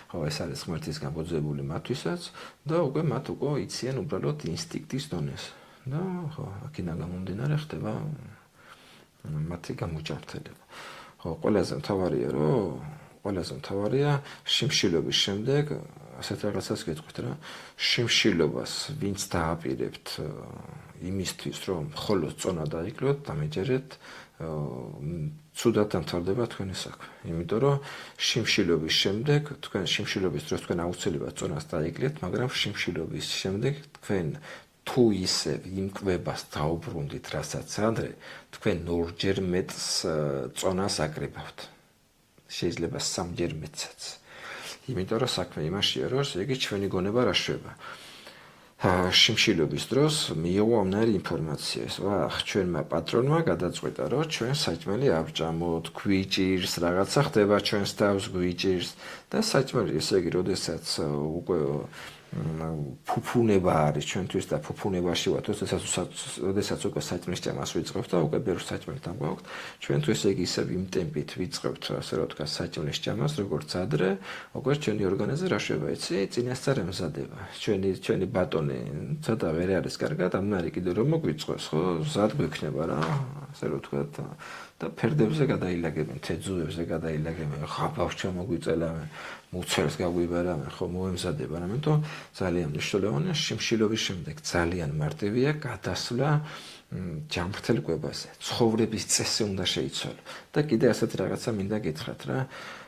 ხო, ეს არის ღმერთის გამბოძებული მათთვისაც და უკვე მათ უკვე იციან უბრალოდ ინსტინქტის დონეს. და ხო, აქედან გამომდინარე ხდება მათი გამოჯანმრთელება. ხო, ყველაზე მთავარია შიმშილობის შემდეგ ასეთ რაღაცას გეტყვით რა, შიმშილობას ვინც დააპირებთ იმისთვის, რომ მხოლოდ წონა დაიკლოთ, დამეჯერეთ, ცუდად დამთავრდება თქვენი საქმე. იმიტომ რომ შიმშილობის შემდეგ, შიმშილობის დროს თქვენ აუცილებლად წონას დაიკლეთ, მაგრამ შიმშილობის შემდეგ თქვენ თუ ისევ იმ კვებას დაუბრუნდით, რასაც ადრე, თქვენ 2-ჯერ მეტს წონას აკრიბავთ. შეიძლება 3-ჯერ მეტსაც. იმიტომ რომ საქმე იმაშია, რომ იგი ჩვენი გონება რა შვება. შიმშილობის დროს მიიღო ამნაირი ინფორმაცია. ჩვენმა პატრონმა გადაწყვეტა, რომ ჩვენ საჭმელი ავჭამოთ, გვიჭირს, რაღაცა ხდება ჩვენს თავს გვიჭირს და საჭმელი, ესე იგი, როდესაც უკვე ფუფუნება არის ჩვენთვის და ფუფუნებაში ვართ, როდესაც უკვე საჭმლის ჭამას ვიწყებთ და უკვე ბევრ საჭმელთან გვაქვს, ჩვენ თუ ესე იგი ისევ იმ ტემპით ვიწყებთ, ასე რომ ვთქვათ, საჭმლის ჭამას, როგორც ადრე, უკვე ჩვენი ორგანიზმი რა შვება, იცი, წინასწარ ემზადება. ჩვენი ბატონი ცოტა ვერ არის კარგად, ამნარი კიდე რომ მოგვიწყოს, ხო, ზად გვექნება რა, ასე რომ ვთქვათ, და ფერდებზე გადაილაგებენ, თეძუებზე გადაილაგებენ, ხაბავს ჩამოგვიწელავენ, მუცელს გაგვიბარავენ, ხო, მოემზადება, ამიტომ ძალიან მნიშვნელოვანია შიმშილობის შემდეგ ძალიან მარტივია გადასვლა ჯანმრთელ კვებაზე, ცხოვრების წესი უნდა შეიცვალო. და კიდე ასეთ რაღაცა მინდა გითხრათ რა,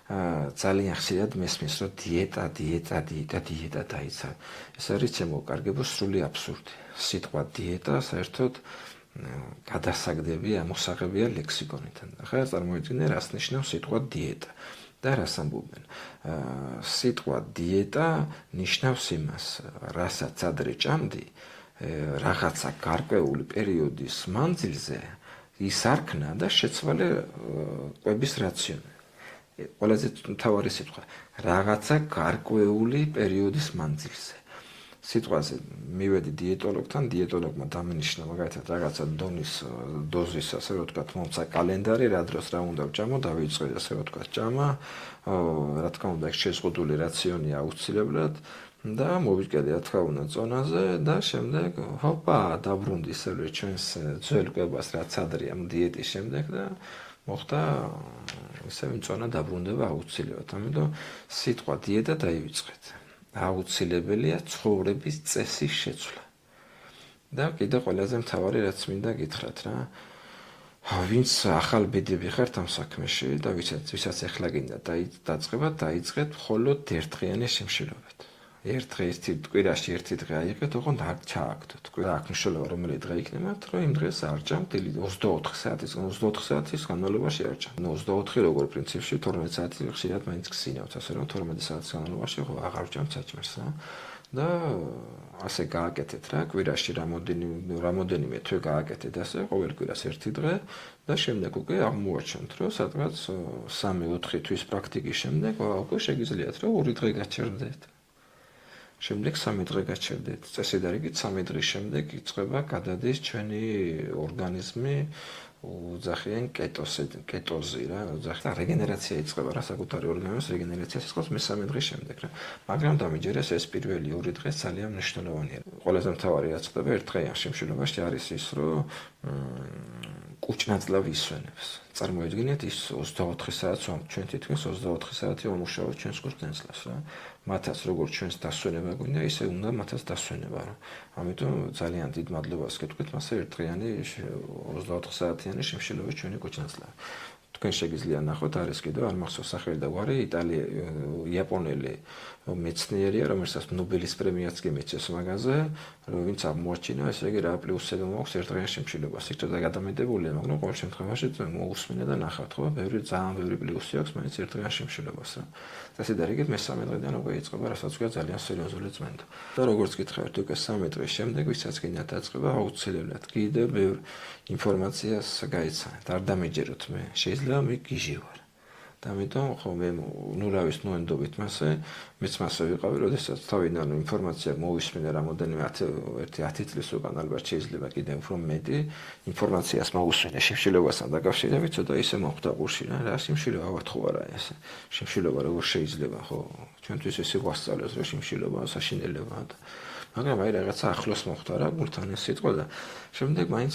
ძალიან ხშირად მესმის, რომ დიეტა დაიცა. ეს არის ჩემო კარგებო სრული აბსურდი. სიტყვა დიეტა საერთოდ გადასაგდები ამოსაღებია ლექსიკონიდან. ახლა წარმოიდგინე, რას ნიშნავს სიტყვა დიეტა და რას ამბობენ. სიტყვა დიეტა ნიშნავს იმას, რასაც ადრე ჭამდი, რაღაცა გარკვეული პერიოდის მანძილზე ისარქნა და შეცვალე კვების რაციონი. ყველაზე მთავარი სიტყვა, რაღაცა გარკვეული პერიოდის მანძილზე. სიტყვაზე მივედი დიეტოლოგთან, დიეტოლოგმა დამენიშნა მაგალითად რაღაცა დონის დოზის, ასე რომ ვთქვათ, მომცა კალენდარი, რა დროს რა უნდა ვჭამო, დავიწყე ასე რომ ვთქვათ, ჭამა, რა თქმა უნდა, შეზღუდული რაციონი აუცილებლად და მოვიჭრე რა თქმა უნდა წონაზე და შემდეგ ჰოპა დაბრუნდი ისევე ჩვენს ძველ კვებას რაც ადრე ამ დიეტის შემდეგ და მოხდა ისევ წონა დაბრუნდება აუცილებლად. ამიტომ სიტყვა დიეტა დაივიწყეთ. აუცილებელია ცხოვრების წესის შეცვლა. და კიდე ყველაზე მთავარი რაც მინდა გითხრათ რა, ვინც ახალ ბედები ხართ ამ საქმეში და ვისაც ეხლა გინდა დაწყება, დაიწყეთ მხოლოდ ერთდღიანი შემშილობით. კვირაში ერთი დღე აიღეთ, ოღონდ არ ჩააგდოთ. აქ მნიშვნელობა რომელი დღე იქნება, რომ იმ დღეს არ ჭამთ 24 საათის განმავლობაში არ ჭამთ. 24 როგორ პრინციპში 12 საათი ხშირად მაინც გსინავთ, ასე რომ 12 საათის განმავლობაში აღარ ჭამთ საჭმელს რა. და ასე გააკეთეთ რა, კვირაში რამოდენიმე თვე გააკეთეთ ასე, ყოველ კვირას ერთი დღე და შემდეგ უკვე აღმოაჩენთ, რომ სადღაც 3-4 თვის პრაქტიკის შემდეგ უკვე შეგიძლიათ, რომ 2 დღე გაჩერდეთ. შემდეგ 3 დღე გაჩერდეთ. წესით არიგით 3 დღის შემდეგ იწყება გადადის ჩვენი ორგანიზმი უძახიან კეტოზი რა, უძახიან რეგენერაცია იწყება რა, საკუთარი ორგანიზმის რეგენერაცია იწყებს მე-3 დღის შემდეგ რა. მაგრამ დამიჯერეს ეს პირველი 2 დღე ძალიან მნიშვნელოვანია. ყველაზე მთავარი რაც ხდება ერთდღიან შემშილობაში არის ის, რომ კუჭნაძლავ ისვენებს. წარმოიდგინეთ ის 24 საათს ჩვენ თითქმის 24 საათი ვამუშავებთ ჩვენს კუჭნაძლავს რა. მათაც როგორც ჩვენს დასვენება გვინდა, ისე უნდა მათაც დასვენება რა. ამიტომ ძალიან დიდ მადლობას გეტყვით მასე ერთდღიანი 24 საათიანი შემშილობის ჩვენი კუჭნაძლავი. თქვენ შეგიძლია ნახოთ, არის კიდევ არ მახსოვს სახელი და გვარი, იაპონელი მეცნიერია, რომელსაც ნობელის პრემიაც კი მიეცეს მაგაზე, ვინც აღმოაჩინა, ესე იგი რა პლუსები მაქვს ერთდღიან შემშილობას. იქ ცოტა გადამეტებულია, მაგრამ ყოველ შემთხვევაში მოусმინე და ნახავთ, ხო? ძალიან ბევრი პლუსი აქვს მაინც ერთდღიან შემშილობას რა. წესით არიგით მე-3 დღიდან უკვე იწყება, რასაც ქვია ძალიან სერიოზული წმენდა. და როგორც გითხარით, უკვე 3 დღის შემდეგ ვისაც გინდა დაწყება, აუცილებლად კიდევ ბევრ ინფორმაციას გაიცანეთ. არ დამეჯეროთ მე, შეიძლება მე გიჟი ვარ. და ამიტომ ხო მე ნურავის ნოენდობით მეც მასე ვიყავი, როდესაც თავიდან ინფორმაცია მოვისმინე რამოდენიმე 10 წლის უკან ალბათ შეიძლება კიდევ უფრო მეტი ინფორმაციას მოვისმინე შემშილობასთან დაკავშირებით, ცოტა ისე მოხდა ყურში რა სიმშილობა ვარ თუ არა ესე. შემშილობა როგორ შეიძლება ხო? ჩვენთვის ესე გვასწავლეს რომ შემშილობა საშინელებაა და მაგრამ აი რაღაცა ახლოს მოხდა რა გულთან ეს სიტყვა და შემდეგ მაინც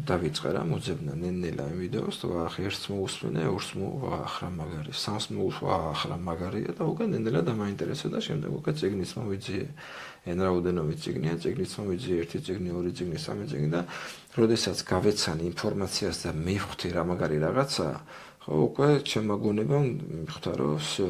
დავიწყე რა მოძებნა ნელ-ნელა იმ ვიდეოს და ერთს მოусმინე, ორს მოახრა მაგარი, სამს მოახრა მაგარია და უკვე ნელ-ნელა დამაინტერესა და შემდეგ უკვე წიგნიც მოვიძიე. ან რაოდენობით წიგნია, წიგნიც მოვიძიე, 1 წიგნი, 2 წიგნი, 3 წიგნი და როდესაც გავეცანი ინფორმაციას და მივხვდი რა მაგარი რაღაცა, ხო უკვე ჩემმა გონებამ მივხვდა რომ всё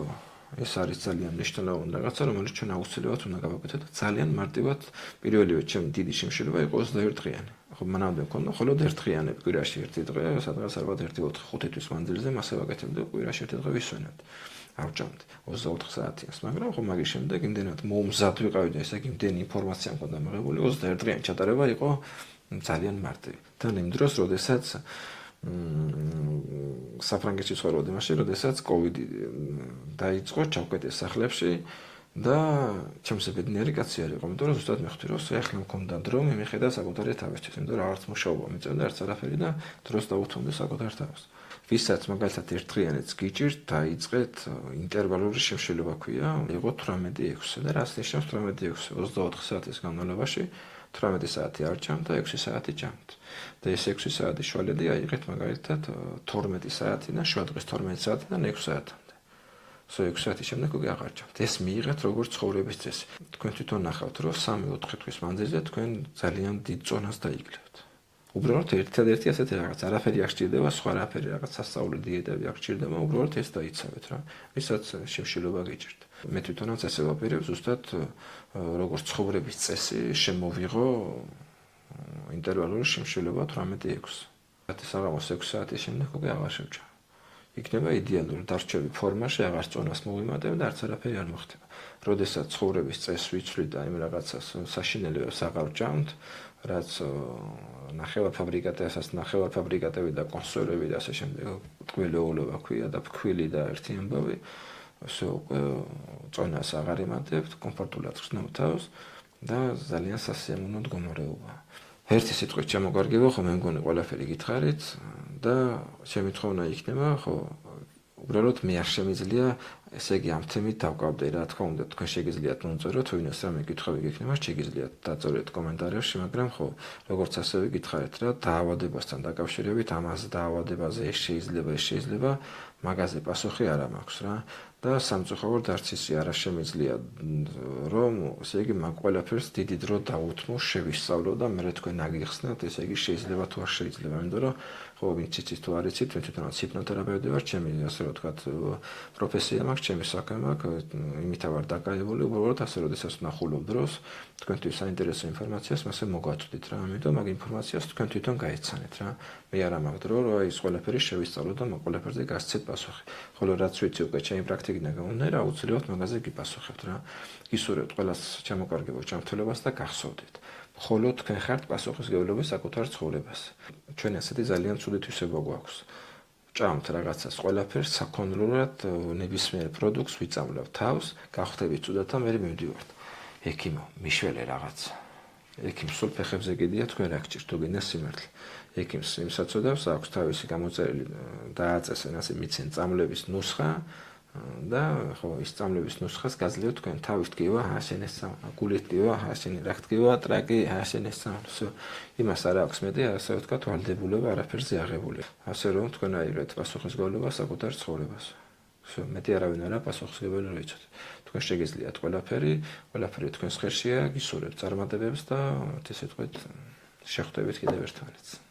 ეს არის ძალიან მნიშვნელოვანი რაღაცა, რომელიც ჩვენ აუცილებლად უნდა გავაკეთოთ და ძალიან მარტივად პირველივე ჩემი დიდი შემშილება იყო 21 დღიანი. ხო მანამდე მქონდა მხოლოდ ერთდღიანები, კვირაში ერთი დღე, სადღაც ალბათ 1-4-5 თვის მანძილზე მასე ვაკეთებდი, კვირაში ერთი დღე ვისვენებდი. არ ვჭამდი 24 საათიანს, მაგრამ ხო მაგის შემდეგ იმდენად მომზად ვიყავი და ესე იგი იმდენი ინფორმაცია მქონდა მიღებული, 21 დღიანი ჩატარება იყო ძალიან მარტივი. თან იმ დროს, როდესაც საფრანგეთში ცხოვრობდი მაშინ, როდესაც კოვიდი დაიწყო, ჩავკვეთე სახლებში და ჩემს ბედნიერი კაცი არ იყო, იმიტომ რომ ზუსტად მეხვდი, რომ ახლა მქონდა დრო, მიმეხედა საკუთარი თავისთვის, იმიტომ რომ არც მუშაობა მიწევდა, არც არაფერი და დროს დავუთმობდი საკუთარ თავს. ვისაც მაგალითად ერთდღიანიც გიჭირთ, დაიწყეთ ინტერვალური შემშილობა ქვია, იყო 18-6 და რას ნიშნავს 18-6? 24 საათის განმავლობაში 18 საათი არ ჭამთ და 6 საათი ჭამთ. და ეს 6 საათი შვალედი აიღეთ მაგალითად 12 საათიდან, შუადღის 12 საათიდან 6 საათამდე. 6 საათის შემდეგ უკვე აღარ ჭამთ. ეს მიიღეთ როგორც ცხოვრების წესი. თქვენ თვითონ ნახავთ, რომ 3-4 თვის მანძილზე თქვენ ძალიან დიდ წონას დაიგლებთ. უბრალოდ ერთადერთი ასეთი რაღაც, არაფერი არ გჭირდება, სხვა არაფერი რაღაც სასწაული დიეტები არ გჭირდება, უბრალოდ ეს დაიცავეთ რა. ვისაც შიმშილობა გიჭირთ. მე თვითონაც ესე ვაპირებ, ზუსტად როგორც ცხოვრების წესი შემოვიღო ინტერვალული შიმშილობა 18-6. საღამოს 6 საათის შემდეგ უკვე აღარ შევჭამ. იქნება იდეალური დარჩები ფორმაში, აღარ წონას მოვიმატებ და არც არაფერი არ მოხდება. როდესაც ცხოვრების წესს ვიცვლი და იმ რაღაცას საშინელებებს აღარ ვჭამთ, რაც ნახევარფაბრიკატები და კონსერვები და ასე შემდეგ, ტკბილეულობა ქვია და ფქვილი და ერთი ამბავი, ასე უკვე წონას აღარ იმატებთ, კომფორტულად გრძნობ თავს და ძალიან სასიამოვნო მდგომარეობა. ერთი სიტყვით ჩამოგარგება, ხო მე მგონი ყველაფერი გითხარით და ჩემი თხოვნა იქნება, ხო უბრალოდ მე არ შემიძლია ესე იგი ამ თემით დავკავდე რა თქმა უნდა თქვენ შეგიძლიათ მომწეროთ თუ ვინმეს რამე კითხვები გექნება შეგიძლიათ დაწეროთ კომენტარებში მაგრამ ხო როგორც ასევე გითხარით რა დაავადებასთან დაკავშირებით ამას დაავადებაზე ეს შეიძლება მაგაზე პასუხი არ მაქვს რა და სამწუხაროდ არც ისე არ შემიძლია რომ ესე იგი მაგ ყველაფერს დიდი დრო დაუთმო შევისწავლო და მე თქვენ აგიხსნათ ესე იგი შეიძლება თუ არ შეიძლება იმიტომ რომ ხო ვინც იცით თუ არ იცით მე თვითონაც ჰიპნოთერაპევტი ვარ ჩემი ასე რომ ვთქვათ პროფესია მაქვს ჩემი საქმე მაქვს იმით ვარ დაკავებული უბრალოდ ასე როდესაც ვნახულობ დროს თქვენთვის საინტერესო ინფორმაციას მასე მოგვაწვდით რა ამიტომ მაგ ინფორმაციას თქვენ თვითონ გაეცანეთ რა მე არ მაქვს დრო რომ აი ეს ყველაფერი შევისწავლო და მაგ ყველაფერზე გასცეთ პასუხი ხოლო რაც ვიცი უკვე ჩემი პრაქტიკიდან გამომდინარე აუცილებლად მაგაზე გიპასუხებთ რა გისურვებთ ყველას ჩამოკარგებო ჩამთვლებას და გახსოვდეთ ხოლო თქვენ ხართ პასუხისმგებლობის საკუთარ ცხოვრებას ჩვენ ასეთი ძალიან ცუდი თვისება გვაქვს ჭამთ რაღაცას ყველაფერს საქონლურად ნებისმიერ პროდუქტს ვიწამლებთ თავს გახდებით ცუდად და მე მივდივართ ექიმო მიშველე რაღაცა ექიმს სულ ფეხებზე გედია თქვენ რა გჭირთ თუ გინდა სიმართლე ექიმს იმსაცოდავს აქვს თავისი გამოწერილი დააწესენ ასე მიცენ წამლების ნუსხა და ხო ის წამლების ნუსხას გაძლევთ თქვენ თავის ტკივა ასენეს გულით ტკივა ასენი რა ტკივა ტრაკი ასენეს იმას არ აქვს მეტი ასე ვთქვათ ვალდებულება არაფერზე აღებული ასე რომ თქვენ აიღეთ პასუხისმგებლობა საკუთარ ცხოვრებას მეტი არავინ არა პასუხისმგებელი რო იცოთ თქვენ შეგიძლიათ ყველაფერი თქვენს ხელშია გისურვებთ წარმატებებს და ესე ვთქვათ შეხვდებით კიდევ ერთმანეთს